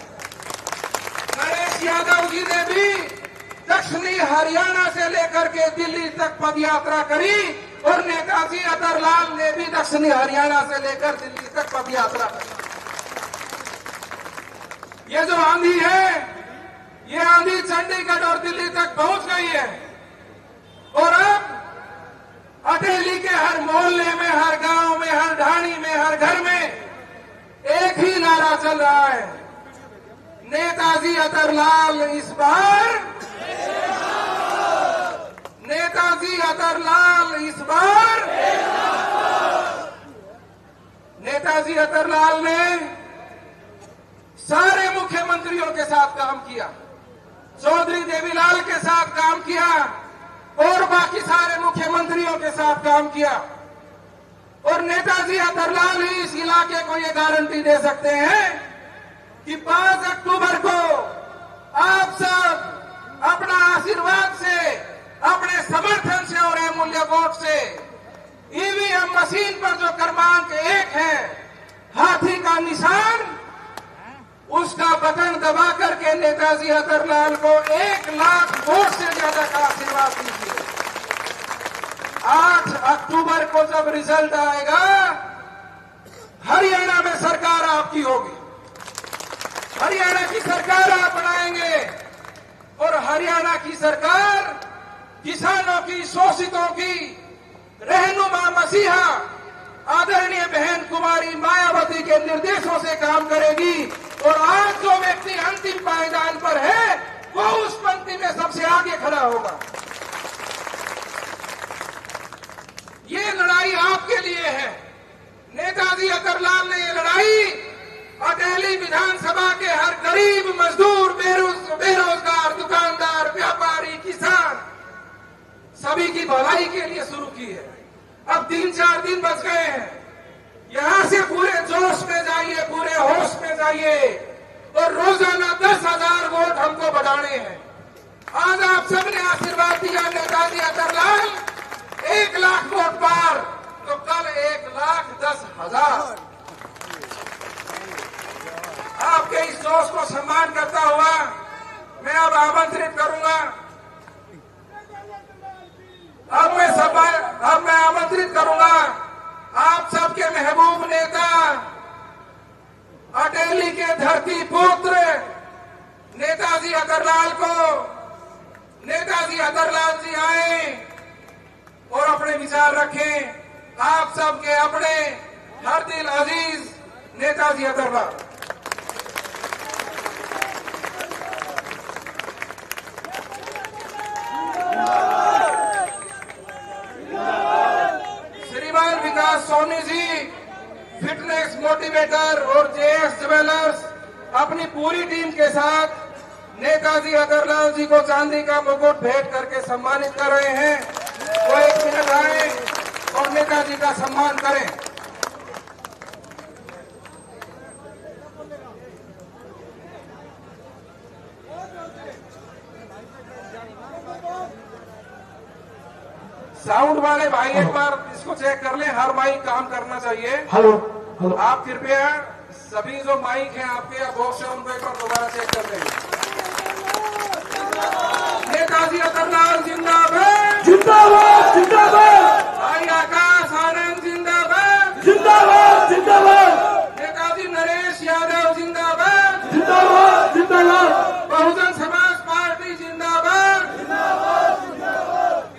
नरेश यादव जी ने भी दक्षिणी हरियाणा से लेकर के दिल्ली तक पदयात्रा करी, और नेताजी अतरलाल ने भी दक्षिणी हरियाणा से लेकर दिल्ली तक पदयात्रा करी। ये जो आंधी है, ये आंधी चंडीगढ़ और दिल्ली तक पहुंच गई है। और अब अटेली के हर मोहल्ले में, हर गांव में, हर ढाणी में, हर घर में एक ही नारा चल रहा है, नेताजी अतरलाल इस बार, नेताजी अतरलाल इस बार। नेताजी अतरलाल ने सारे मुख्यमंत्रियों के साथ काम किया, चौधरी देवीलाल के साथ काम किया, और बाकी सारे मुख्यमंत्रियों के साथ काम किया। और नेताजी अतरलाल ही इस इलाके को ये गारंटी दे सकते हैं कि 5 अक्टूबर को आप सब अपना आशीर्वाद से, अपने समर्थन से और अमूल्य वोट से ईवीएम मशीन पर जो क्रमांक 1 है, हाथ हाथी का निशान, उसका बटन दबा करके नेताजी अतरलाल को 1 लाख वोट से ज्यादा का आशीर्वाद दीजिए। 8 अक्टूबर को जब रिजल्ट आएगा, हरियाणा में सरकार आपकी होगी, हरियाणा की सरकार आप बनाएंगे और हरियाणा की सरकार किसानों की, शोषितों की रहनुमा मसीहा आदरणीय बहन कुमारी मायावती के निर्देशों से काम करेगी। और आज जो व्यक्ति अंतिम पायदान पर है, वो उस पंक्ति में सबसे आगे खड़ा होगा। ये लड़ाई आपके लिए है। नेताजी अतरलाल ने ये लड़ाई अटेली विधानसभा के हर गरीब, मजदूर, बेरोजगार, दुकानदार, व्यापारी, किसान सभी की भलाई के लिए शुरू की है। अब 3-4 दिन बच गए हैं। यहां से पूरे जोश में जाइए, पूरे होश में जाइए और रोजाना 10,000 वोट हमको बढ़ाने हैं। आज आप सबने आशीर्वाद दिया नेताजी अतरलाल 1 लाख वोट पार, तो कल 1,10,000। आपके इस जोश को सम्मान करता हुआ मैं अब आमंत्रित करूंगा, अब मैं आमंत्रित करूंगा आप सबके महबूब नेता, अटेली के धरती पुत्र नेताजी अतरलाल को। नेताजी अतरलाल जी आए और अपने विचार रखें। आप सबके अपने हर दिल अजीज नेताजी अतरलाल। श्रीमान विकास सोनी जी, फिटनेस मोटिवेटर और जेएस ज्वेलर्स अपनी पूरी टीम के साथ नेताजी अतरलाल जी को चांदी का मुकुट भेंट करके सम्मानित कर रहे हैं। वो 1 मिनट आए और नेताजी का सम्मान करें। साउंड वाले भाई एक बार इसको चेक कर लें, हर माइक काम करना चाहिए। हेलो आप कृपया सभी जो माइक हैं आपके या बॉक्स है उनको एक बार दोबारा चेक कर लें। नेताजी अतरलाल जिंदाबाद, जिंदाबाद जिंदाबाद, भाई आकाश आनंद जिंदाबाद, जिंदाबाद जिंदाबाद, नेताजी नरेश यादव जिंदाबाद, जिंदाबाद जिंदाबाद, बहुजन समाज पार्टी जिंदाबाद,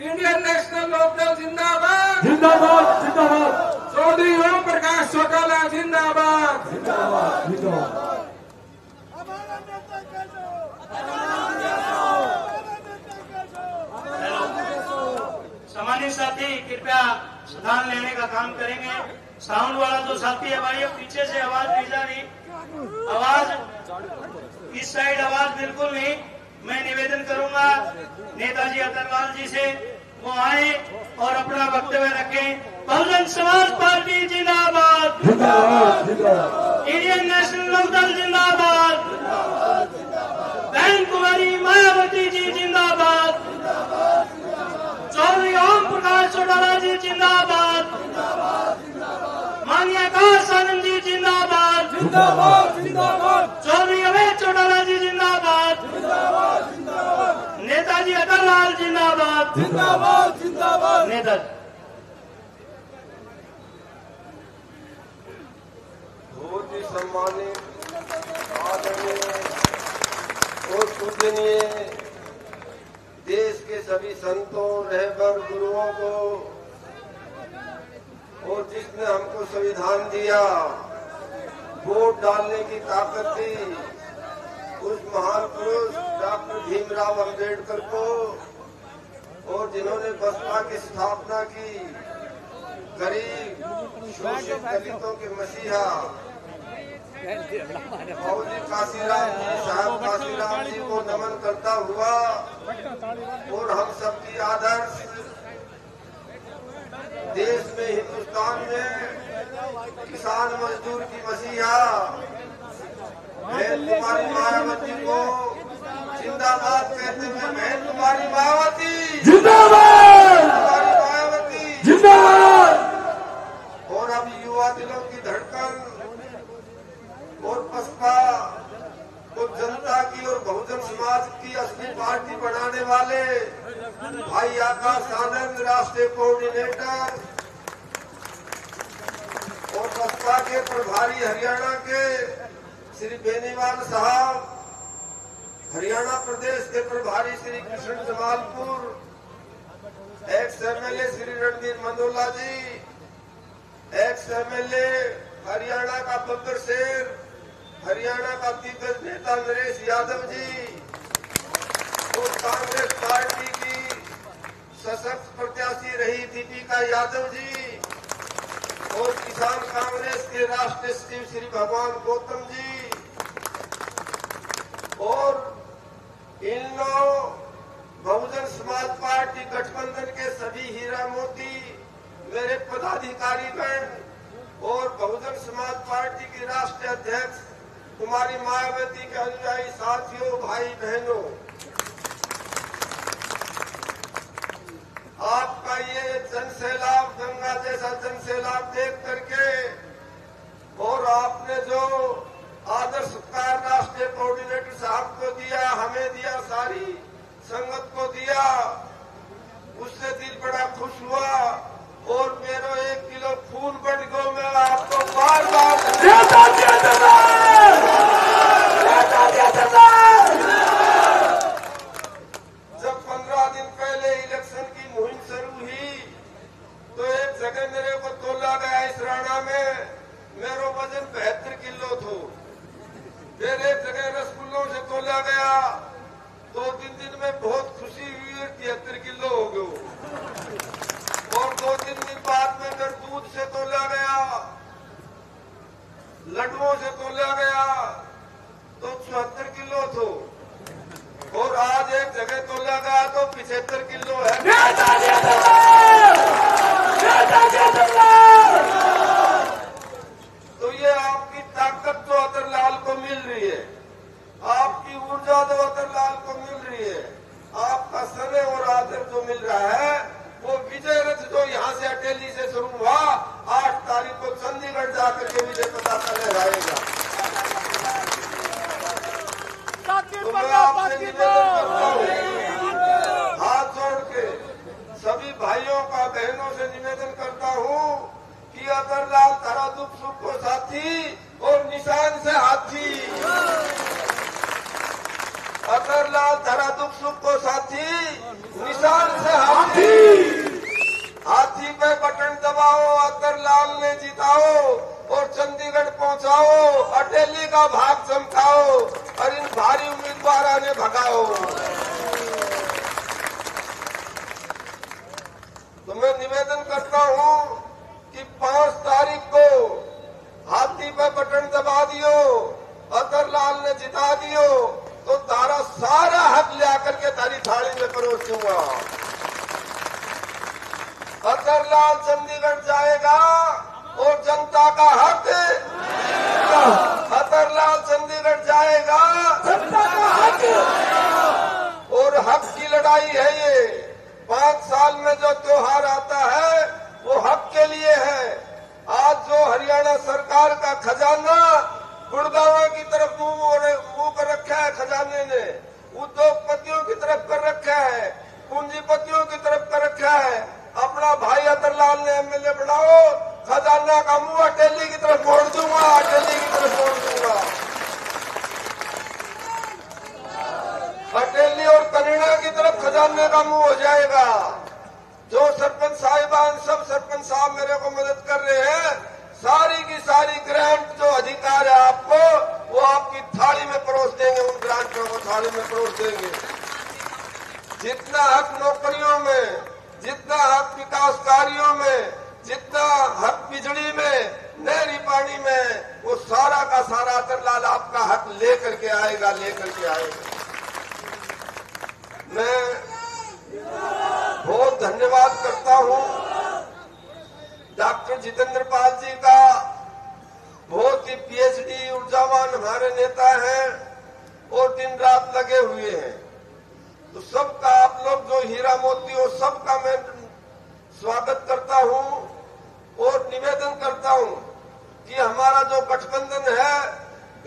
इंडियन नेशनल लोकदल जिंदाबाद, जिंदाबाद जिंदाबाद, चौधरी ओम प्रकाश चौटाला जिंदाबाद। जिंदाबाद जिंदाबाद। सम्मानित साथी कृपया स्थान लेने का काम करेंगे। साउंड वाला जो साथी है भाई, पीछे से आवाज नहीं जा रही, आवाज इस साइड आवाज बिल्कुल नहीं। मैं निवेदन करूंगा नेताजी अतरलाल जी से वो आए और अपना वक्तव्य रखें। बहुजन समाज पार्टी जिंदाबाद, जिंदाबाद जिंदाबाद, इंडियन नेशनल लोकदल जिंदाबाद, बहन कुमारी मायावती जी जिंदाबाद, चौधरी ओम प्रकाश चौटाला जी जिंदाबाद, माननीय आकाश आनंद जी जिंदाबाद, जिंदाबाद जिंदाबाद, चौधरी अवैध चौटाला जी जिंदाबाद, नेताजी अतरलाल जिंदाबाद, जिंदाबाद जिंदाबाद। नेताजी बहुत ही सम्मानित, आदरणीय और पूजनीय देश के सभी संतों, रहबर, गुरुओं को और जिसने हमको संविधान दिया, वोट डालने की ताकत दी, उस महान पुरुष डॉक्टर भीमराव अंबेडकर को, और जिन्होंने बसपा की स्थापना की, गरीब शोषित दलितों के मसीहा मौलवी काशीराम जी, साहब काशीराम जी को नमन करता हुआ और हम सबकी आदर्श देश में, हिंदुस्तान में किसान मजदूर की मसीहा बहन कुमारी मायावती को जिंदाबाद कहते हुए, बहन कुमारी मायावती जिंदाबाद, कुमारी मायावती जिंदाबाद। और अब युवा दिलों की धड़कन प्रभारी हरियाणा के श्री बेनीवाल साहब, हरियाणा प्रदेश के प्रभारी Shri Krishna Jamalpur, ex MLA Shri Ranveer Mandola ji, ex MLA Haryana का बब्बर शेर, हरियाणा का दिग्गज नेता नरेश यादव जी और कांग्रेस पार्टी की सशक्त प्रत्याशी रही दीपिका यादव जी और किसान कांग्रेस के राष्ट्रीय सचिव श्री भगवान गौतम जी और इन बहुजन समाज पार्टी गठबंधन के सभी हीरा मोती मेरे पदाधिकारीगण और बहुजन समाज पार्टी की राष्ट्रीय अध्यक्ष कुमारी मायावती के अनुयायी साथियों, भाई बहनों, आपका ये जनसैलाब, गंगा जैसा जनसैलाब देख करके और आपने जो आदर सत्कार राष्ट्रीय कोऑर्डिनेटर साहब को दिया, हमें दिया, सारी संगत को दिया, उससे दिल बड़ा खुश हुआ और मेरो 1 किलो खून बढ़ गयो। मैं आपको बार जब 15 दिन पहले इलेक्शन की मुहिम शुरू हुई तो एक जगह मेरे को तोला गया इस राणा में, मेरो वजन 72 किलो थो। फिर एक जगह रसगुल्लों से तोला गया, 2-3 दिन में बहुत खुशी हुई, 73 किलो हो गयो। और 2-3 दिन बाद में फिर दूध से तोला गया, लड्डुओं से तोला गया तो 74 किलो थो और आज एक जगह तोला गया तो 75 किलो है। तो ये आपकी ताकत जो अतरलाल को मिल रही है, आपकी ऊर्जा जो अतरलाल को मिल रही है, आपका समय और आदर जो मिल रहा है, वो विजय रथ जो यहाँ से अटेली से शुरू हुआ 8 तारीख को चंडीगढ़ जाकर के विजय पताका लहराएगा। तो मैं आपसे निवेदन करता हूँ, हाथ जोड़ के सभी भाइयों का, बहनों से निवेदन करता हूँ कि अतरलाल तारा दुख सुख को साथी और निशान से हाथी, अतरलाल तारा दुख सुख को साथी, निशान से हाथी। हाथी पे बटन दबाओ, अतरलाल ने जिताओ और चंडीगढ़ पहुंचाओ, अटेली का भाग चमकाओ और इन भारी उम्मीदवारों ने भगाओ। तो मैं निवेदन करता हूं कि 5 तारीख को हाथी पे बटन दबा दियो, अतरलाल ने जिता दियो तो तारा सारा हक ले आकर के तारी थाली में परोस दूंगा। अतरलाल चंडीगढ़ जाएगा और जनता का हक, अतरलाल चंडीगढ़ जाएगा, जनता का हक और हक की लड़ाई है ये। 5 साल में जो त्योहार आता है वो हक के लिए है। आज जो हरियाणा सरकार का खजाना गुड़गांव की तरफ मुंह कर रखा है, खजाने ने उद्योगपतियों की तरफ कर रखा है, पूंजीपतियों की तरफ कर रखा है। अपना भाई अतरलाल ने एमएलए बनाओ, खजाना का मुंह अटेली की तरफ मोड़ दूंगा, अटेली की तरफ मोड़ दूंगा। अटेली और कनीड़ा की तरफ खजाने का मुंह हो जाएगा। जो सरपंच साहिबान, सब सरपंच साहब मेरे को मदद कर रहे हैं, सारी की सारी ग्रांट जो अधिकार है आपको, वो आपकी थाली में परोस देंगे, उन ग्रांटों को थाली में परोस देंगे। जितना हक नौकरियों में, जितना हक विकास कार्यों में, जितना हक बिजली में, नहरी पानी में, वो सारा का सारा अतरलाल आपका हक लेकर के आएगा, लेकर के आएगा। मैं बहुत धन्यवाद करता हूं डॉक्टर जितेंद्र पाल जी का, बहुत ही पीएचडी ऊर्जावान हमारे नेता हैं और दिन रात लगे हुए हैं। तो सबका, आप लोग जो हीरा मोती हो, सबका मैं स्वागत करता हूं और निवेदन करता हूं कि हमारा जो गठबंधन है,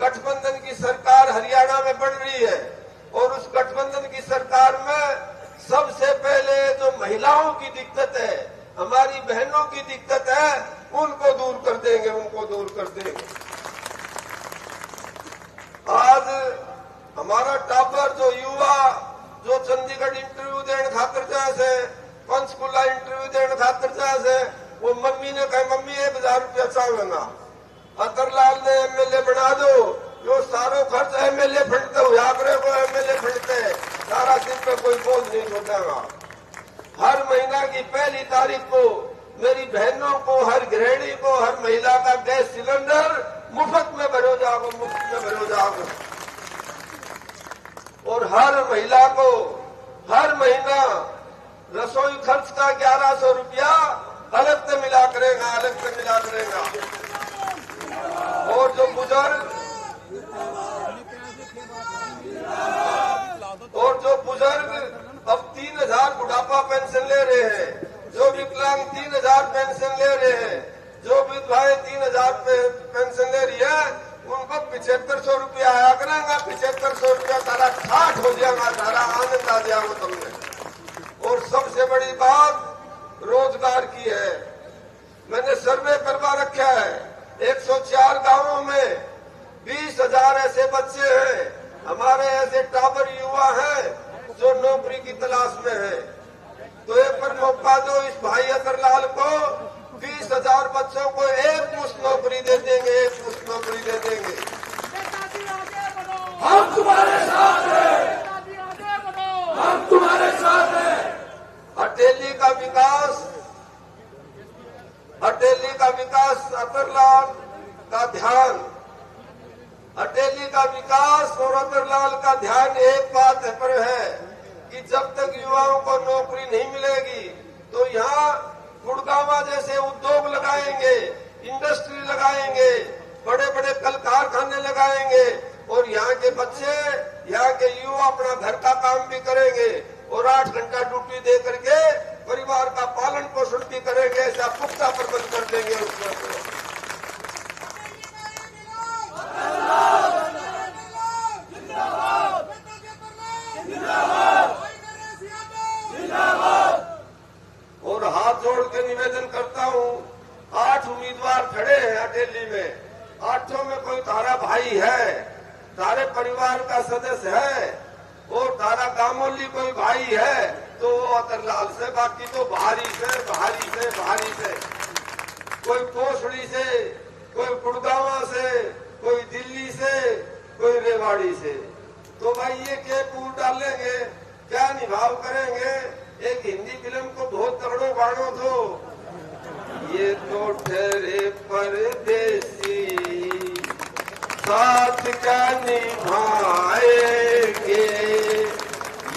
गठबंधन की सरकार हरियाणा में बन रही है और उस गठबंधन की सरकार में सबसे पहले जो महिलाओं की दिक्कत है, हमारी बहनों की दिक्कत है, उनको दूर कर देंगे, उनको दूर कर देंगे। आज हमारा टापर जो युवा जो चंडीगढ़ इंटरव्यू देने खातर जाए, पंचकुला इंटरव्यू देने खातर जाए, वो मम्मी ने कहा मम्मी 1000 रुपया चाहूंगा, अतरलाल ने एमएलए बना दो, जो सारो खर्च एमएलए फंड हुआ करे वो एमएलए फंडते, सारा दिन पे कोई बोझ नहीं छोड़ेगा। हर महीना की पहली तारीख को मेरी बहनों को, हर गृहिणी को, हर महिला का गैस सिलेंडर मुफ्त में भरो जाओ, मुफ्त में भरो जाओ। और हर महिला को हर महीना रसोई खर्च का 1100 रुपया अलग से मिला करेगा, अलग से मिला करेगा। और जो बुजुर्ग अब 3000 बुढ़ापा पेंशन ले रहे हैं, जो विकलांग 3000 पेंशन ले रहे हैं, जो विधवाएं 3000 पेंशन ले रही है, उनको 7500 रुपया आया करेगा। 7500 रुपया तारा 60 हो जाएगा, तारा आनंद आ जाएगा तुमने। और सबसे बड़ी बात रोजगार की है। मैंने सर्वे करवा रखा है, 104 गांवों में 20,000 ऐसे बच्चे हैं, हमारे ऐसे टावर युवा हैं जो नौकरी की तलाश में है। तो एक बार मौका दो इस भाई अतरलाल को, 20,000 बच्चों को एक मुश्त नौकरी दे देंगे, एक मुश्त नौकरी दे देंगे। हम तुम्हारे साथ हैं, हम तुम्हारे साथ हैं। अटेली का विकास अतरलाल का ध्यान, अटेली का विकास और अतरलाल का ध्यान एक बात पर है कि जब तक युवाओं को नौकरी नहीं मिलेगी तो यहाँ गुड़गावा जैसे उद्योग लगाएंगे, इंडस्ट्री लगाएंगे, बड़े बड़े कल कारखाने लगाएंगे और यहाँ के बच्चे, यहाँ के युवा अपना घर का काम भी करेंगे और 8 घंटा ड्यूटी दे करके परिवार का पालन पोषण भी करेंगे। ऐसा पुख्ता प्रबंध कर देंगे उसको। और हाथ जोड़ के निवेदन करता हूँ, 8 उम्मीदवार खड़े हैं अटेली में, 8 में कोई तारा भाई है, तारे परिवार का सदस्य है और तारा गामोली कोई भाई है तो वो अतरलाल से, बाकी तो बाहरी से, कोई पोसड़ी से, कोई गुड़गावा से, कोई दिल्ली से, कोई रेवाड़ी से। तो भाई ये क्या पूर डालेंगे, क्या निभाव करेंगे। एक हिंदी फिल्म को बहुत तगड़ो गानो थो, ये तो ठहरे परदेसी साथ क्या निभाएंगे,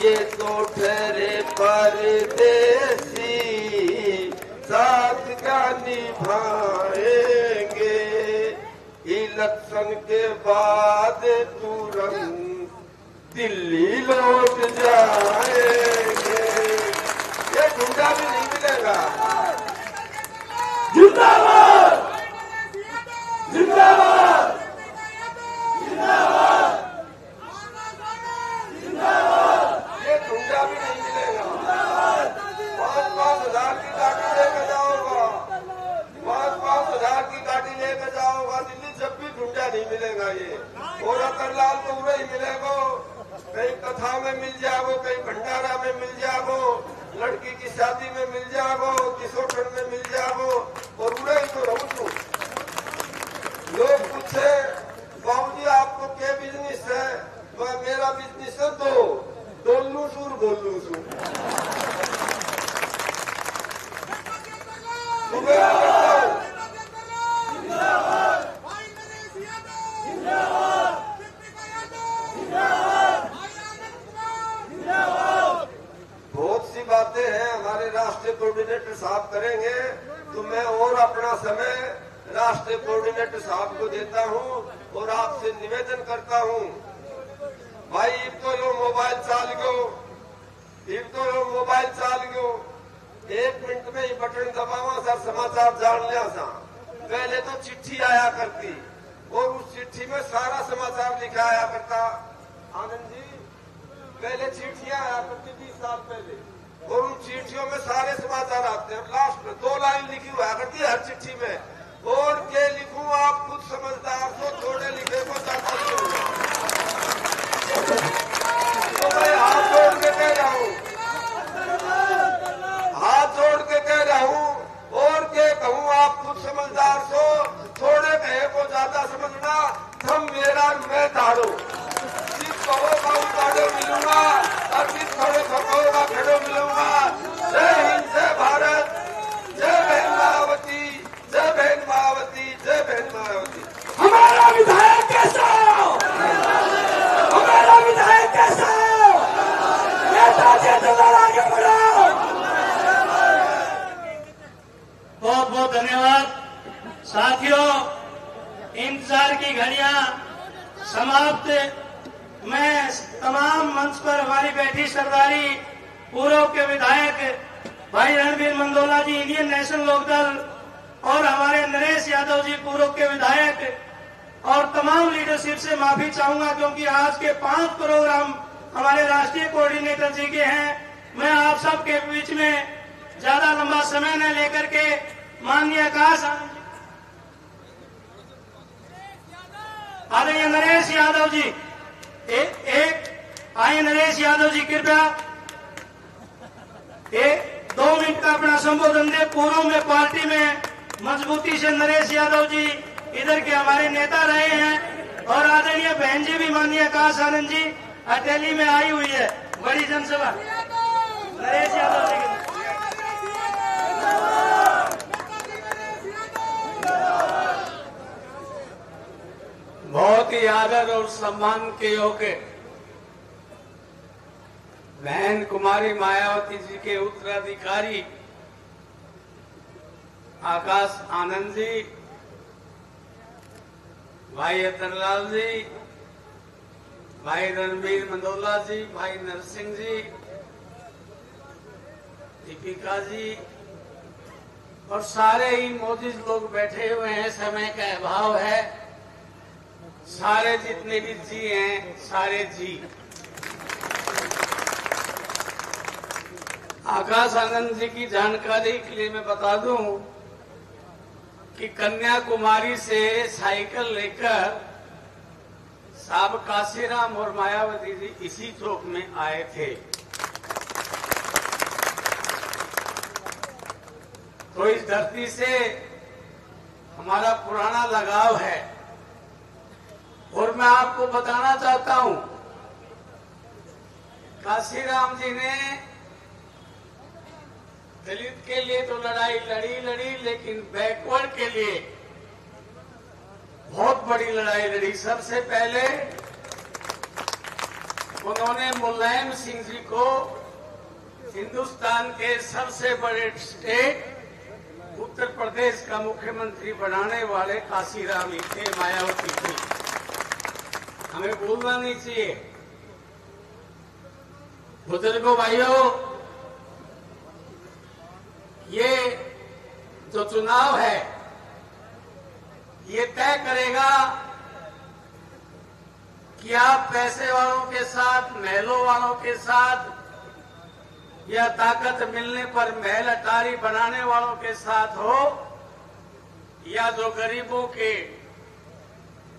ये तो ठहरे परदेसी साथ क्या निभाएंगे। इलेक्शन के बाद तुरंत दिल्ली लौट जाएंगे। ये गुंडा भी नहीं मिलेगा। जिंदाबाद, जिंदाबाद, जिंदाबाद, जिंदाबाद। ये गुंडा भी नहीं मिलेगा। 5-5 हजार की गाड़ी लेकर जाओगा, 5-5 हजार की गाड़ी लेकर जाओगा दिल्ली, जब भी गुंडा नहीं मिलेगा ये। और अतरलाल तो पूरा ही मिलेगा, कहीं कथा में मिल जाओ, कहीं भंडारा में मिल जाओ, लड़की की शादी में मिल जाओ, किशोरगढ़ में मिल जाओ और उड़े ही तो रहूं तू। लोग पूछे बाबूजी आपको क्या बिजनेस है, मेरा बिजनेस है तो डोलू सूर बोलू सूर। बहुत सी बातें हैं हमारे राष्ट्रीय कोऑर्डिनेटर साहब करेंगे, तो मैं और अपना समय राष्ट्रीय कोऑर्डिनेटर साहब को देता हूं और आपसे निवेदन करता हूं, भाई इब तो यो मोबाइल चाल गयो, 1 मिनट में ही बटन दबावा सा समाचार जान लिया सा। पहले तो चिट्ठी आया करती और उस चिट्ठी में सारा समाचार लिखा आया करता। आनंद जी, पहले चिट्ठियां आया करती 20 साल पहले, और उन चिट्ठियों में सारे समाचार आते हैं। लास्ट में 2 लाइन लिखी हुआ करती है हर चिट्ठी में, और के लिखूं आप खुद समझदार तो थोड़े लिखे को ज्यादा लिखूंगा। तो मैं हाथ जोड़ के कह रहा हूँ, हाथ जोड़ के कह रहा हूँ, और के कहूँ आप खुद समझदार सो थोड़े कहे को ज्यादा समझना, थम मेरा मैं धारो, जिस कहोगा उतारो मिलूंगा, और जिस खड़ो खपोगा खड़ो मिलूंगा। जय हिंद, जय भारत, जय बहन मायावती, जय बहन मायावती, जय बहन मायावती। हमारा विधायक कैसा हो, हमारा विधायक कैसा हो, नेताजी जिंदाबाद, आगे बढ़ो। बहुत बहुत धन्यवाद साथियों। इंतजार की घड़ियां समाप्त। मैं तमाम मंच पर हमारी बैठी सरदारी पूर्व के विधायक भाई रणवीर मंदोला जी इंडियन नेशनल लोकदल, और हमारे नरेश यादव जी पूर्व के विधायक, और तमाम लीडरशिप से माफी चाहूंगा क्योंकि आज के 5 प्रोग्राम हमारे राष्ट्रीय कोऑर्डिनेटर जी के हैं। मैं आप सबके बीच में ज्यादा लंबा समय न लेकर के माननीय आकाश आदरणीय नरेश यादव जी आइए नरेश यादव जी कृपया 2 मिनट का अपना संबोधन दे। पूर्व में पार्टी में मजबूती से नरेश यादव जी इधर के हमारे नेता रहे हैं, और आदरणीय बहन जी भी माननीय आकाश आनंद जी अटेली में आई हुई है, बड़ी जनसभा। नरेश यादव जी बहुत ही आदर और सम्मान के योग्य बहन कुमारी मायावती जी के उत्तराधिकारी आकाश आनंद जी, भाई अतरलाल जी, भाई रणवीर मंदोला जी, भाई नरसिंह जी, दीपिका जी, और सारे ही मौजूद लोग बैठे हुए हैं। समय का अभाव है, सारे जितने भी जी हैं सारे जी। आकाश आनंद जी की जानकारी के लिए मैं बता दूं कि कन्याकुमारी से साइकिल लेकर साहब काशीराम और मायावती जी इसी चौक में आए थे। तो इस धरती से हमारा पुराना लगाव है, और मैं आपको बताना चाहता हूं काशीराम जी ने दलित के लिए तो लड़ाई लड़ी, लेकिन बैकवर्ड के लिए बहुत बड़ी लड़ाई लड़ी। सबसे पहले उन्होंने मुलायम सिंह जी को हिंदुस्तान के सबसे बड़े स्टेट उत्तर प्रदेश का मुख्यमंत्री बनाने वाले काशीराम ही थे, मायावती थी। हमें भूलना नहीं चाहिए। बुजुर्गों भाइयों, ये जो चुनाव है ये तय करेगा कि आप पैसे वालों के साथ, महलों वालों के साथ, या ताकत मिलने पर महल अटारी बनाने वालों के साथ हो, या जो गरीबों के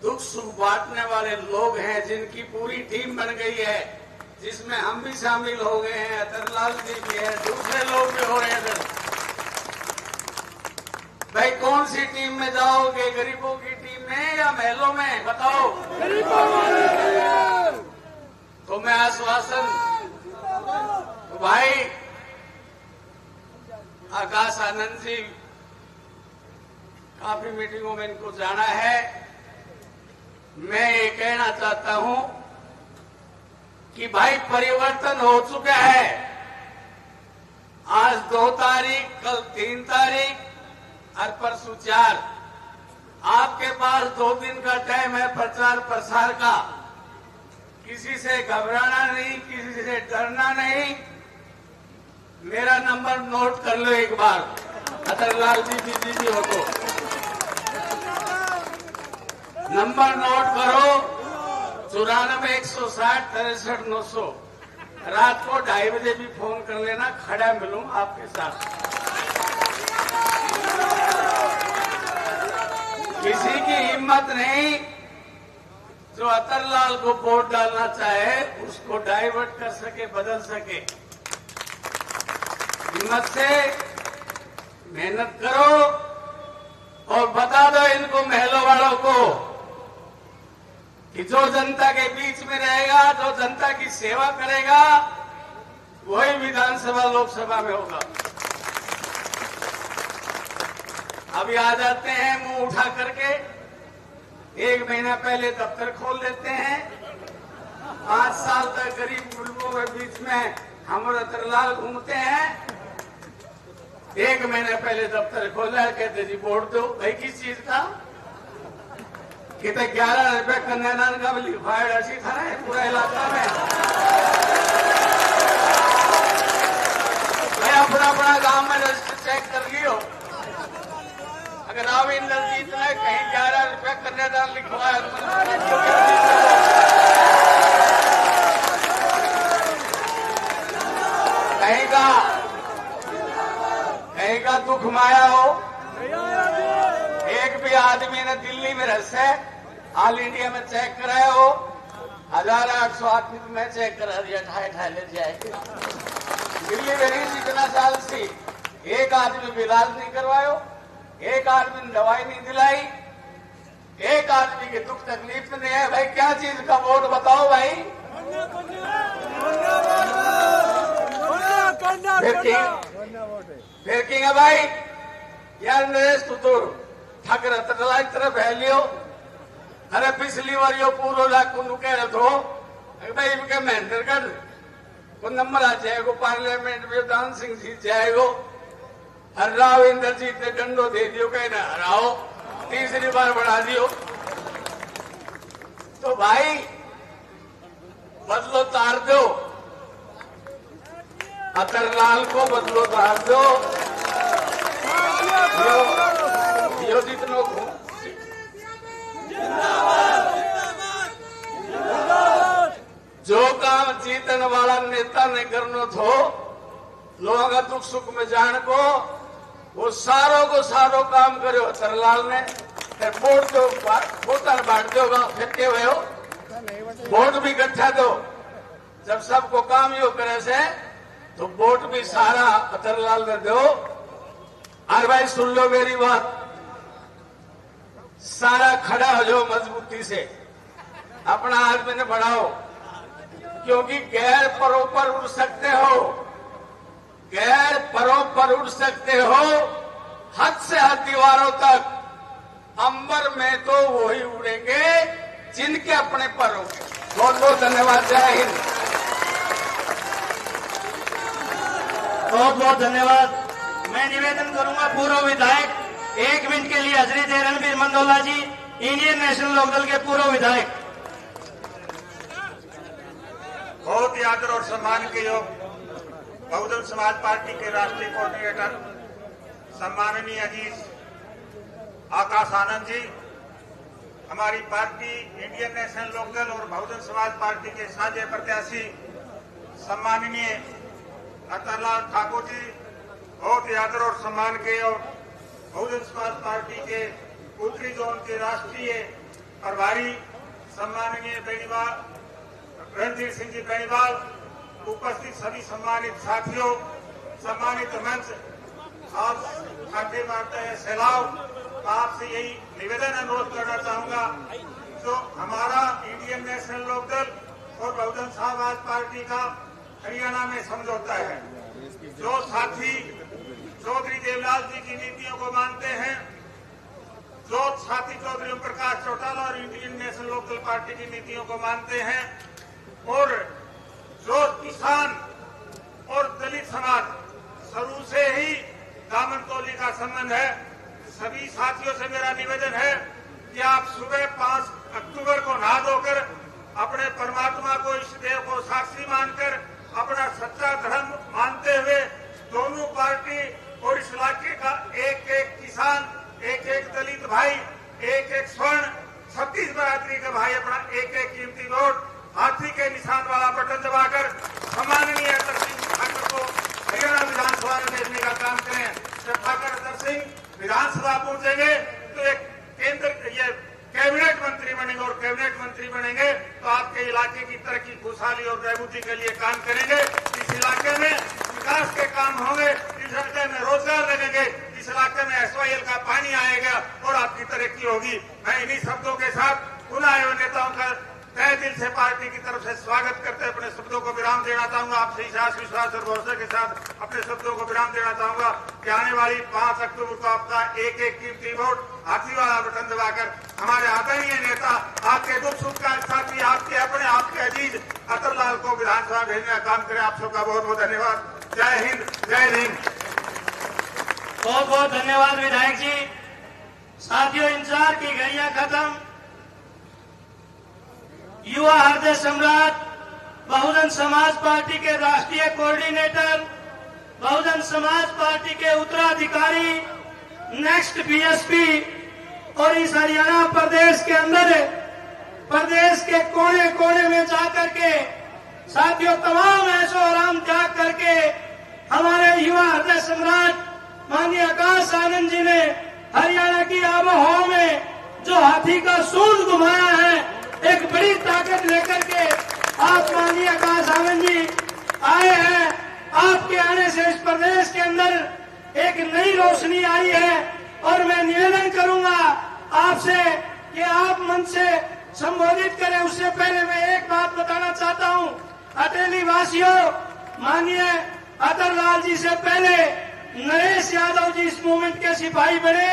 दुख सुख बांटने वाले लोग हैं जिनकी पूरी टीम बन गई है, जिसमें हम भी शामिल हो गए हैं, अतरलाल जी भी है, दूसरे लोग भी हो रहे हैं। भाई कौन सी टीम में जाओगे, गरीबों की टीम में या महलों में? बताओ। गरीबों में। तो मैं आश्वासन, तो भाई आकाश आनंद जी, काफी मीटिंगों में इनको जाना है। मैं ये कहना चाहता हूं कि भाई परिवर्तन हो चुका है। आज 2 तारीख, कल 3 तारीख और परसों 4। आपके पास 2 दिन का टाइम है प्रचार प्रसार का। किसी से घबराना नहीं, किसी से डरना नहीं। मेरा नंबर नोट कर लो एक बार, अतरलाल जी जी हो तो नंबर नोट करो, 94 160 63 900। रात को 2:30 बजे भी फोन कर लेना, खड़ा मिलूं आपके साथ। किसी की हिम्मत नहीं जो अतरलाल को वोट डालना चाहे उसको डाइवर्ट कर सके, बदल सके। हिम्मत से मेहनत करो और बता दो इनको महलों वालों को कि जो जनता के बीच में रहेगा, जो जनता की सेवा करेगा, वही विधानसभा लोकसभा में होगा। अभी आ जाते हैं मुंह उठा करके, 1 महीना पहले दफ्तर खोल देते हैं। 5 साल तक गरीब लोगों के बीच में हम और अतरलाल घूमते हैं। 1 महीने पहले दफ्तर खोला, कहते जी वोट दो। भाई किस चीज का? कहते 11 रुपए कन्यादान का भी लिखवाया ऐसी था ना पूरा इलाका में। भाई अपना गांव में रजिस्टर चेक कर लियो। अगर राव इंद्रजीत ने कहीं 11 रुपए कन्यादान लिखवाया कहीं का दुख माया हो। एक भी आदमी ने दिल्ली में रहसे ऑल इंडिया में चेक कराया हो, 1800 आदमी तो मैं चेक करा दिया, 2.5 ले जाए। दिल्ली में रही इतना साल से एक आदमी भी इलाज नहीं करवायो, एक आदमी ने दवाई नहीं दिलाई, एक आदमी की दुख तकलीफ नहीं है। भाई क्या चीज का वोट बताओ भाई। फिर किंग भाई यार नरेश तू तो ठाकर अतरलाल की तरफ है लियो। अरे पिछली बार यो पूरा लाख को कह रहे थो भाई इनके महेंद्रगढ़ को नंबर आ जाएगा, पार्लियामेंट में दान सिंह जीत जाएगा। हर राव इंद्रजीत ने डंडो दे दियो, कहीं ना हराओ, 3री बार बढ़ा दियो। तो भाई बदलो तार दो, अतरलाल को बदलो तार दो। यो जितनो जो काम जीतन वाला नेता ने करनो थो, लोगों का दुख सुख में जान को, वो सारों को सारो काम करो अतरलाल ने। वोट दो, वोटर बांट दोगा, फिर के हुए हो वोट भी इकट्ठा दो। जब सबको काम यो करे से तो वोट भी सारा अतरलाल ने दो। और भाई सुन लो मेरी बात, सारा खड़ा हो जाओ मजबूती से, अपना आदमी ने बढ़ाओ, क्योंकि गैर परों पर उड़ सकते हो, गैर परों पर उड़ सकते हो, हद से हद दीवारों तक। अंबर में तो वही उड़ेंगे जिनके अपने पर होंगे। बहुत बहुत धन्यवाद। जय हिंद। बहुत बहुत धन्यवाद। मैं निवेदन करूंगा पूर्व विधायक 1 मिनट के लिए हजरत रणबीर मंदोला जी, इंडियन नेशनल लोकदल के पूर्व विधायक। बहुत ही आदर और सम्मान के योग बहुजन समाज पार्टी के राष्ट्रीय कोऑर्डिनेटर सम्माननीय अजीज आकाश आनंद जी, हमारी पार्टी इंडियन नेशनल लोकदल और बहुजन समाज पार्टी के साझे प्रत्याशी सम्माननीय अतरलाल ठाकुर जी, बहुत ही आदर और सम्मान के और बहुजन समाज पार्टी के उत्तरी जोन के राष्ट्रीय प्रभारी सम्माननीय बेनीवाल रणजीत सिंह जी बेनीवाल, उपस्थित सभी सम्मानित साथियों, सम्मानित मंच, आप खाते मारते हैं सैलाव, आपसे यही निवेदन अनुरोध करना चाहूंगा, जो हमारा इंडियन नेशनल लोकदल और बहुजन समाज पार्टी का हरियाणा में समझौता है, जो साथी चौधरी देवलाल जी की नीतियों को मानते हैं, जो साथी चौधरी ओम प्रकाश चौटाला और इंडियन नेशनल लोकदल पार्टी की नीतियों को मानते हैं, और जो किसान और दलित समाज शुरू से ही दामन तोली का संबंध है, सभी साथियों से मेरा निवेदन है कि आप सुबह 5 अक्टूबर को नहा धोकर अपने परमात्मा को, इस देव को साक्षी मानकर, अपना सच्चा धर्म मानते हुए दोनों पार्टी और इस इलाके का एक एक किसान, एक एक दलित भाई, एक एक स्वर्ण, 36 बरादरी के भाई अपना एक एक कीमती वोट हाथी के निशान वाला बटन दबाकर सम्माननीय अतर सिंह ठाकर को हरियाणा विधानसभा में भेजने का काम करें। जब ठाकर अतर सिंह विधानसभा पहुंचेंगे तो एक ये कैबिनेट मंत्री बनेंगे और कैबिनेट मंत्री बनेंगे तो आपके इलाके की तरक्की, खुशहाली और बहबूदी के लिए काम करेंगे। इस इलाके में विकास के काम होंगे, इस इलाके में रोजगार लगेंगे, इस इलाके में SYL का पानी आएगा और आपकी तरक्की होगी। मैं इन्हीं शब्दों के साथ पुनः आए नेताओं का तहे दिल से पार्टी की तरफ से स्वागत करते अपने शब्दों को विराम देना चाहूंगा। आपसे विश्वास और भरोसे के साथ अपने शब्दों को विराम देना चाहूंगा कि आने वाली 5 अक्टूबर को आपका एक एक कीमती वोट हाथी वाला बटन दबाकर हमारे आदरणीय नेता, आपके दुख सुख का साथी, आपके अपने, आपके अजीज अतरलाल को विधानसभा भेजने का काम करें। आप सबका बहुत बहुत धन्यवाद। जय हिंद, जय हिंद। बहुत बहुत धन्यवाद विधायक जी। साथियों, इंतजार की घड़ियां खत्म। युवा हृदय सम्राट, बहुजन समाज पार्टी के राष्ट्रीय कोऑर्डिनेटर, बहुजन समाज पार्टी के उत्तराधिकारी, नेक्स्ट बीएसपी और इस हरियाणा प्रदेश के अंदर प्रदेश के कोने कोने में जाकर के साथियों तमाम ऐशो आराम त्याग करके हमारे युवा हृदय सम्राट माननीय आकाश आनंद जी ने हरियाणा की आबोहवा में जो हाथी का सूंड घुमाया है, एक बड़ी ताकत लेकर के आप माननीय आकाश आनंद जी आए हैं। आपके आने से इस प्रदेश के अंदर एक नई रोशनी आई है और मैं निवेदन करूंगा आपसे कि आप मंच से संबोधित करें। उससे पहले मैं एक बात बताना चाहता हूं, अटेली वासियों, माननीय अतरलाल जी से पहले नरेश यादव जी इस मूवमेंट के सिपाही बने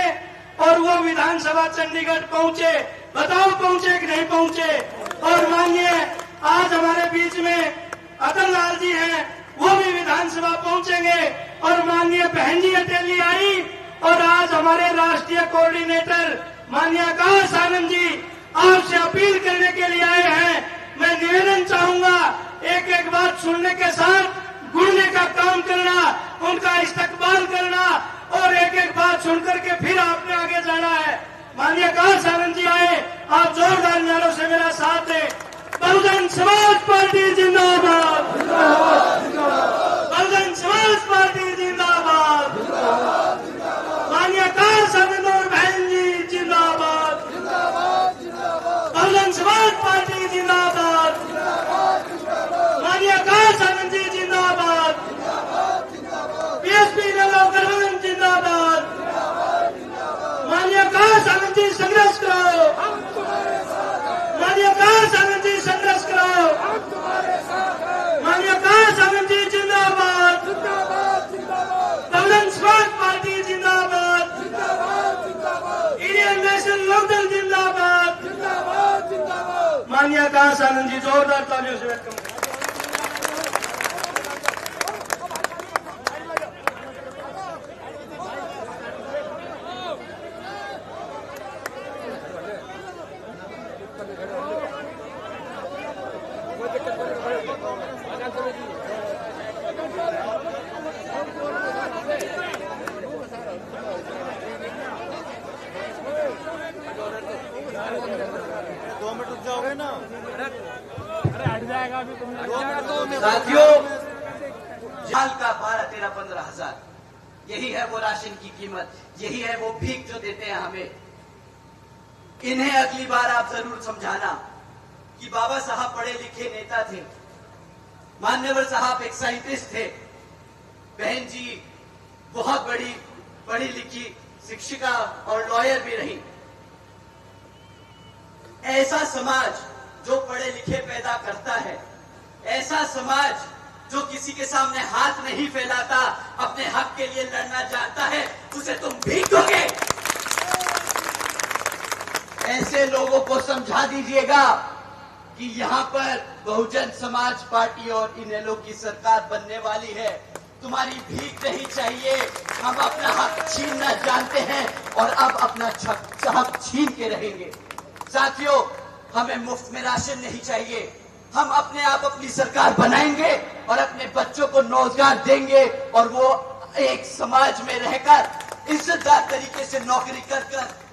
और वो विधानसभा चंडीगढ़ पहुंचे। बताओ पहुंचे कि नहीं पहुंचे? और माननीय आज हमारे बीच में अतरलाल जी हैं, वो भी विधानसभा पहुंचेंगे। और माननीय बहन जी अटेली आई और आज हमारे राष्ट्रीय कोऑर्डिनेटर माननीय आकाश आनंद जी आपसे अपील करने के लिए आए हैं। मैं निवेदन चाहूंगा एक एक बात सुनने के साथ गुणने का काम करना, उनका इस्तकबाल करना और एक एक बात सुनकर के फिर आपने आगे जाना है। माननीय आकाश आनंद जी आए, आप जोरदार नारों से मेरा साथ दें। बहुजन समाज पार्टी जिंदाबाद, बहुजन समाज पार्टी जिंदाबाद, माननीय आकाश आनंद और बहन जी जिंदाबाद, बहुजन समाज पार्टी जिंदाबाद, माननीय आकाश आनंद जी जिंदाबाद, बीएसपी गठबंधन जिंदाबाद, माननीय आकाश आनंद जी संघर्ष करो, माननीय आकाश आनंद जी संघर्ष करो, माननीय आकाश आनंद जी जिंदाबाद, बहुजन समाज पार्टी जिंदाबाद, इंडियन नेशनल लोकदल जिंदाबाद, माननीय आकाश आनंद जी जोरदार तालियों से वेलकम। साथियों, जाल का 12-13-15,000 यही है वो राशन की कीमत, यही है वो भीख जो देते हैं हमें। इन्हें अगली बार आप जरूर समझाना कि बाबा साहब पढ़े लिखे नेता थे, मान्यवर साहब एक साइंटिस्ट थे, बहन जी बहुत बड़ी पढ़ी लिखी शिक्षिका और लॉयर भी रही। ऐसा समाज जो पढ़े लिखे पैदा करता है, ऐसा समाज जो किसी के सामने हाथ नहीं फैलाता, अपने हक के लिए लड़ना चाहता है, उसे तुम भीख दोगे। ऐसे लोगों को समझा दीजिएगा कि यहाँ पर बहुजन समाज पार्टी और इनेलो की सरकार बनने वाली है। तुम्हारी भीख नहीं चाहिए, हम अपना हक छीनना जानते हैं और अब अपना हक छीन के रहेंगे। साथियों, हमें मुफ्त में राशन नहीं चाहिए, हम अपने आप अपनी सरकार बनाएंगे और अपने बच्चों को रोजगार देंगे और वो एक समाज में रहकर इज्जतदार तरीके से नौकरी कर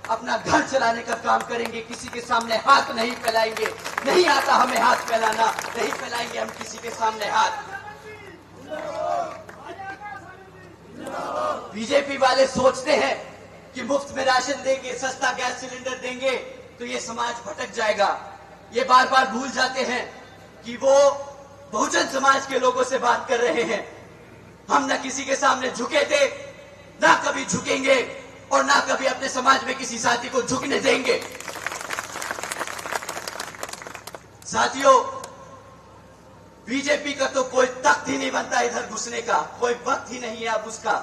अपना घर चलाने का काम करेंगे। किसी के सामने हाथ नहीं फैलाएंगे, नहीं आता हमें हाथ फैलाना, नहीं फैलाएंगे हम किसी के सामने हाथ। बीजेपी वाले सोचते हैं कि मुफ्त में राशन देंगे, सस्ता गैस सिलेंडर देंगे तो ये समाज भटक जाएगा। ये बार बार भूल जाते हैं कि वो बहुजन समाज के लोगों से बात कर रहे हैं। हम न किसी के सामने झुके थे, ना कभी झुकेंगे और ना कभी अपने समाज में किसी साथी को झुकने देंगे। साथियों, बीजेपी का तो कोई तख्त ही नहीं बनता इधर घुसने का, कोई वक्त ही नहीं है अब उसका।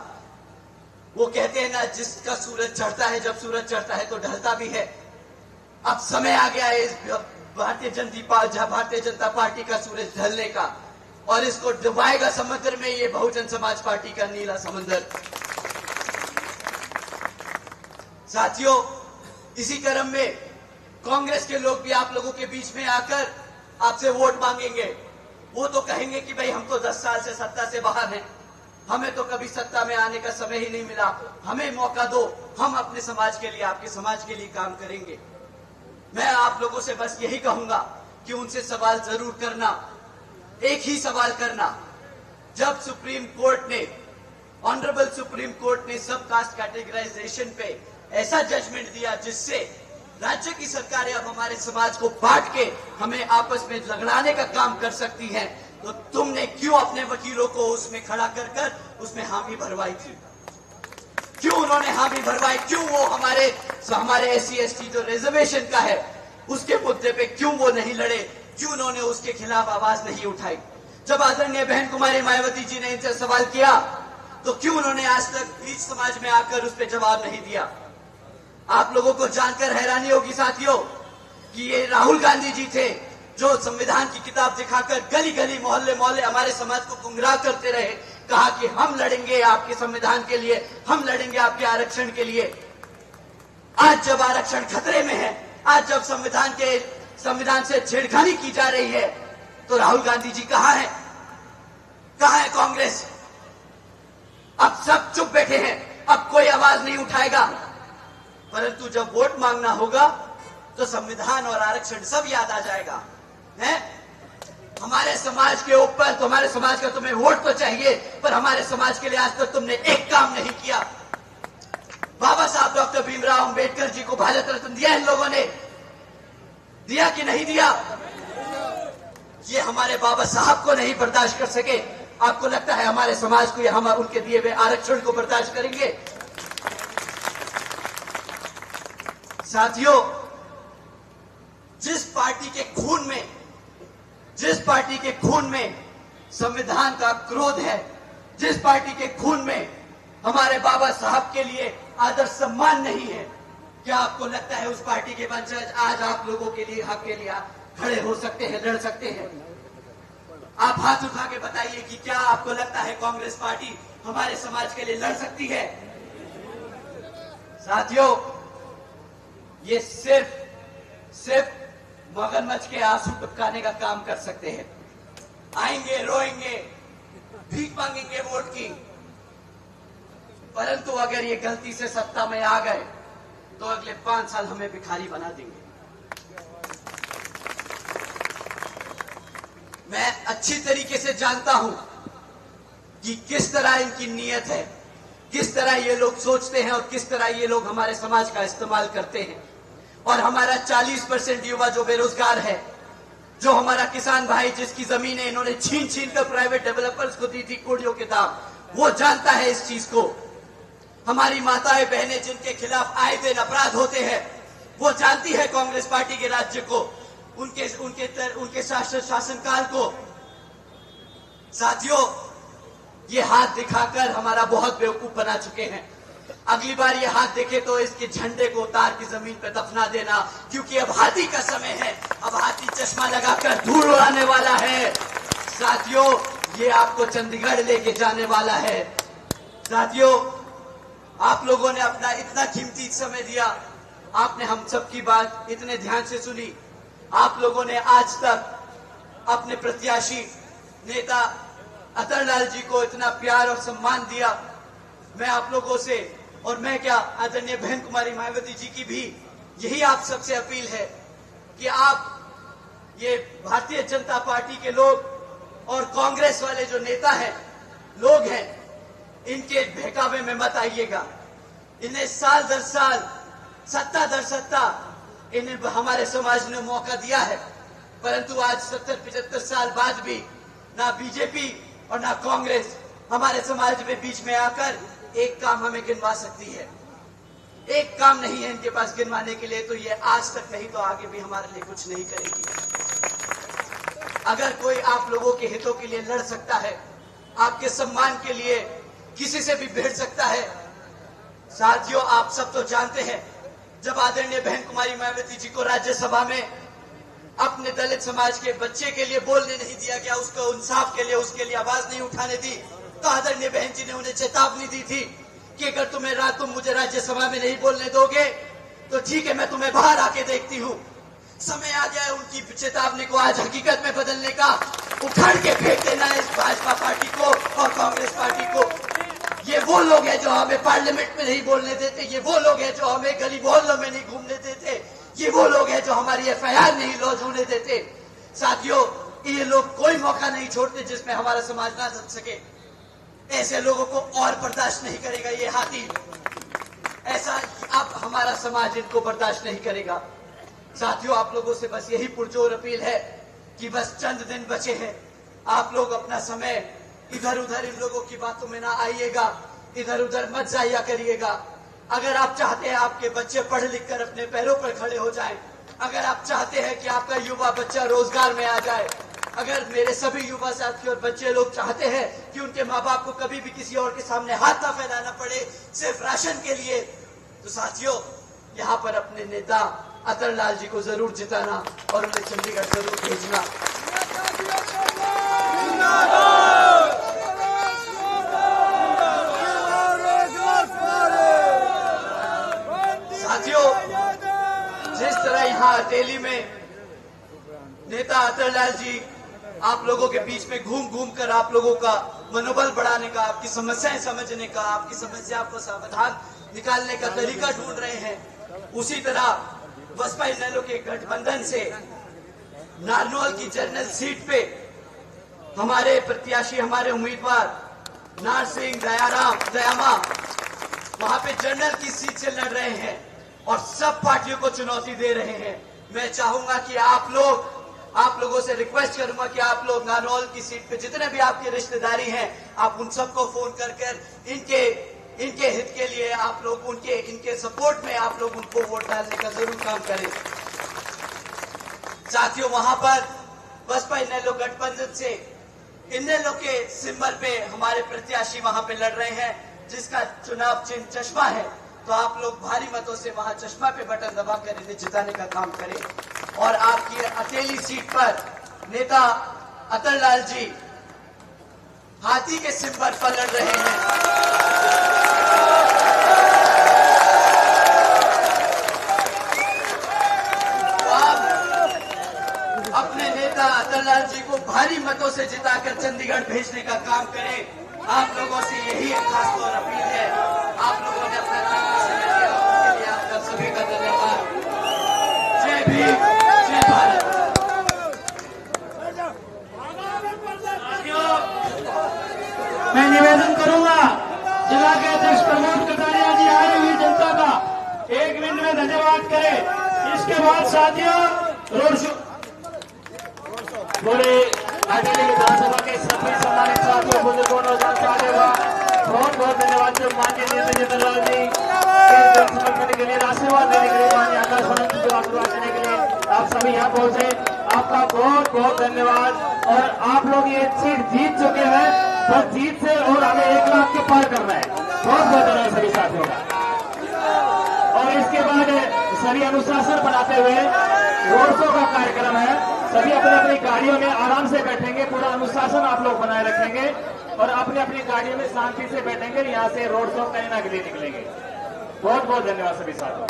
वो कहते हैं ना, जिसका सूरज चढ़ता है, जब सूरज चढ़ता है तो ढलता भी है। अब समय आ गया है इस भारतीय जनता पार्टी का सूरज ढलने का, और इसको डुबाएगा समुद्र में ये बहुजन समाज पार्टी का नीला समुद्र। साथियों, इसी क्रम में कांग्रेस के लोग भी आप लोगों के बीच में आकर आपसे वोट मांगेंगे। वो तो कहेंगे कि भाई हम तो 10 साल से सत्ता से बाहर हैं, हमें तो कभी सत्ता में आने का समय ही नहीं मिला, हमें मौका दो, हम अपने समाज के लिए, आपके समाज के लिए काम करेंगे। मैं आप लोगों से बस यही कहूंगा कि उनसे सवाल जरूर करना, एक ही सवाल करना। जब सुप्रीम कोर्ट ने, ऑनरेबल सुप्रीम कोर्ट ने सब कास्ट कैटेगराइजेशन पे ऐसा जजमेंट दिया जिससे राज्य की सरकारें अब हमारे समाज को बांट के हमें आपस में लड़ाने का काम कर सकती हैं, तो तुमने क्यों अपने वकीलों को उसमें खड़ा कर कर उसमें हामी भरवाई थी? क्यों उन्होंने हामी भरवाई? क्यों वो हमारे SC/ST जो रिजर्वेशन का है उसके मुद्दे पे क्यों वो नहीं लड़े? क्यों उन्होंने उसके खिलाफ आवाज नहीं उठाई? जब आदरणीय बहन कुमारी मायावती जी ने इनसे सवाल किया तो क्यों उन्होंने आज तक बीच समाज में आकर उस पर जवाब नहीं दिया? आप लोगों को जानकर हैरानी होगी साथियों कि ये राहुल गांधी जी थे जो संविधान की किताब दिखाकर गली गली मोहल्ले मोहल्ले हमारे समाज को गुमराह करते रहे, कहा कि हम लड़ेंगे आपके संविधान के लिए, हम लड़ेंगे आपके आरक्षण के लिए। आज जब आरक्षण खतरे में है, आज जब संविधान से छेड़खानी की जा रही है, तो राहुल गांधी जी कहां है? कहां है कांग्रेस? अब सब चुप बैठे हैं, अब कोई आवाज नहीं उठाएगा। परंतु जब वोट मांगना होगा तो संविधान और आरक्षण सब याद आ जाएगा। है हमारे समाज के ऊपर, तो हमारे समाज का तुम्हें वोट तो चाहिए, पर हमारे समाज के लिए आज तक तुमने एक काम नहीं किया। बाबा साहब डॉक्टर भीमराव अंबेडकर जी को भारत रत्न दिया इन लोगों ने, दिया कि नहीं दिया? ये हमारे बाबा साहब को नहीं बर्दाश्त कर सके, आपको लगता है हमारे समाज को या हम उनके दिए हुए आरक्षण को बर्दाश्त करेंगे? साथियों, जिस पार्टी के खून में संविधान का क्रोध है, जिस पार्टी के खून में हमारे बाबा साहब के लिए आदर सम्मान नहीं है, क्या आपको लगता है उस पार्टी के वंशज आज आप लोगों के लिए, हक के लिए खड़े हो सकते हैं, लड़ सकते हैं? आप हाथ उठा के बताइए कि क्या आपको लगता है कांग्रेस पार्टी हमारे समाज के लिए लड़ सकती है? साथियों, ये सिर्फ मगरमच्छ के आंसू टपकाने का काम कर सकते हैं। आएंगे, रोएंगे, भीख मांगेंगे वोट की, परंतु अगर ये गलती से सत्ता में आ गए तो अगले 5 साल हमें भिखारी बना देंगे। मैं अच्छी तरीके से जानता हूं कि किस तरह इनकी नीयत है, किस तरह ये लोग सोचते हैं और किस तरह ये लोग हमारे समाज का इस्तेमाल करते हैं। और हमारा 40% युवा जो बेरोजगार है, जो हमारा किसान भाई जिसकी जमीनें इन्होंने छीन कर प्राइवेट डेवलपर्स को दी थी कोड़ियों के दाम, वो जानता है इस चीज को। हमारी माताएं बहनें जिनके खिलाफ आए दिन अपराध होते हैं, वो जानती है कांग्रेस पार्टी के राज्य को, उनके शासनकाल को। साथियों, ये हाथ दिखाकर हमारा बहुत बेवकूफ बना चुके हैं। अगली बार ये हाथ देखे तो इसके झंडे को उतार के जमीन पर दफना देना, क्योंकि अब हाथी का समय है, अब हाथी चश्मा लगाकर धूल उड़ाने वाला है। साथियों, ये आपको चंडीगढ़ लेके जाने वाला है। साथियों, आप लोगों ने अपना इतना कीमती समय दिया, आपने हम सबकी बात इतने ध्यान से सुनी, आप लोगों ने आज तक अपने प्रत्याशी नेता अतरलाल जी को इतना प्यार और सम्मान दिया। मैं आप लोगों से, और मैं क्या, आदरणीय बहन कुमारी मायावती जी की भी यही आप सबसे अपील है कि आप ये भारतीय जनता पार्टी के लोग और कांग्रेस वाले जो नेता हैं, लोग हैं, इनके बहकावे में मत आइएगा। इन्हें साल दर साल, सत्ता दर सत्ता इन्हें हमारे समाज ने मौका दिया है, परंतु आज 70-75 साल बाद भी ना बीजेपी और ना कांग्रेस हमारे समाज में बीच में आकर एक काम हमें गिनवा सकती है। एक काम नहीं है इनके पास गिनवाने के लिए, तो ये आज तक नहीं तो आगे भी हमारे लिए कुछ नहीं करेगी। अगर कोई आप लोगों के हितों के लिए लड़ सकता है, आपके सम्मान के लिए किसी से भी भिड़ सकता है। साथियों, आप सब तो जानते हैं, जब आदरणीय बहन कुमारी मायावती जी को राज्यसभा में अपने दलित समाज के बच्चे के लिए बोलने नहीं दिया गया, उसको इंसाफ के लिए, उसके लिए आवाज नहीं उठाने दी, तो आदरणीय बहन जी ने उन्हें चेतावनी दी थी कि अगर तुम मुझे राज्यसभा में नहीं बोलने दोगे तो ठीक है, मैं तुम्हें बाहर आके देखती हूँ। समय आ गया है उनकी चेतावनी को आज हकीकत में बदलने का। उखाड़ के फेंक देना है इस भाजपा पार्टी को और कांग्रेस पार्टी को। ये वो लोग हैं जो हमें पार्लियामेंट में नहीं बोलने देते, ये वो लोग हैं जो हमें गली मोहल्लों में नहीं घूमने देते, ये वो लोग हैं जो हमारी FIR नहीं लॉन्च होने देते। साथियों, ये लोग कोई मौका नहीं छोड़ते जिसमें हमारा समाज ना जम सके। ऐसे लोगों को और बर्दाश्त नहीं करेगा ये हाथी। ऐसा अब हमारा समाज इनको बर्दाश्त नहीं करेगा। साथियों, आप लोगों से बस यही पुरजोर अपील है कि बस चंद दिन बचे हैं, आप लोग अपना समय इधर उधर इन लोगों की बातों में ना आइएगा, इधर उधर मत जाया करिएगा। अगर आप चाहते हैं आपके बच्चे पढ़ लिख कर अपने पैरों पर खड़े हो जाएं, अगर आप चाहते हैं कि आपका युवा बच्चा रोजगार में आ जाए, अगर मेरे सभी युवा साथी और बच्चे लोग चाहते हैं कि उनके माँ बाप को कभी भी किसी और के सामने हाथ ना फैलाना पड़े सिर्फ राशन के लिए, तो साथियों, यहाँ पर अपने नेता अतुल लाल जी को जरूर जिताना और उन्हें चंडीगढ़ जरूर भेजना। साथियों, जिस तरह यहाँ अटेली में नेता अतुल लाल जी आप लोगों के बीच में घूम घूम कर आप लोगों का मनोबल बढ़ाने का, आपकी समस्याएं समझने का, आपकी समस्या को समाधान निकालने का तरीका ढूंढ रहे हैं, उसी तरह बसपा इनेलो के गठबंधन से नारनौल की जनरल सीट पे हमारे प्रत्याशी, हमारे उम्मीदवार नार सिंह दयामा वहां पे जनरल की सीट से लड़ रहे हैं और सब पार्टियों को चुनौती दे रहे हैं। मैं चाहूंगा कि आप लोगों से रिक्वेस्ट करूंगा कि आप लोग नारनौल की सीट पे जितने भी आपके रिश्तेदारी हैं, आप उन सबको फोन कर इनके हित के लिए आप लोग इनके सपोर्ट में आप लोग उनको वोट डालने का जरूर काम करें। साथियों, वहां पर बसपा इनेलो गठबंधन से इनेलो के सिंबल पे हमारे प्रत्याशी वहां पे लड़ रहे हैं, जिसका चुनाव चिन्ह चश्मा है, तो आप लोग भारी मतों से वहां चश्मा पे बटन दबाकर इन्हें जिताने का काम करें। और आपकी अटेली सीट पर नेता अतुल लाल जी हाथी के सिंबल पर लड़ रहे हैं। अपने नेता अतुल लाल जी को भारी मतों से जिताकर चंडीगढ़ भेजने का काम करें। आप लोगों से यही एक खास तौर अपील है। आप लोगों ने अपना कीमती समय दिया, उसके लिए आपका सभी का धन्यवाद। जय भीम, जय भारत। मैं निवेदन करूंगा जिला के अध्यक्ष प्रमोद कटारिया जी आए हुई जनता का 1 मिनट में धन्यवाद करें। इसके बाद साथियों रोड शो पूरे अटेली विधानसभा के सभी सम्मानित साथियों, बुजुर्गों, नौजवान साथियों, बहुत बहुत धन्यवाद। जो माननीय नेता जितेंद्र लाल जी के समर्थन के लिए, आशीर्वाद देने के लिए, माननीय आकाशवाणी को आशीर्वाद देने के लिए आप सभी यहाँ पहुंचे, आपका बहुत बहुत धन्यवाद। और आप लोग ये सीट जीत चुके हैं, बस जीत से और हमें 1 लाख के पार करना है। बहुत बहुत धन्यवाद सभी साथियों का। और इसके बाद सभी अनुशासन बनाते हुए रोड शो का कार्यक्रम है। सभी अपनी अपनी गाड़ियों में आराम से बैठेंगे, पूरा अनुशासन आप लोग बनाए रखेंगे और अपनी अपनी गाड़ियों में शांति से बैठेंगे। यहाँ से रोड शो कहना के लिए निकलेंगे। बहुत बहुत धन्यवाद सभी साथियों।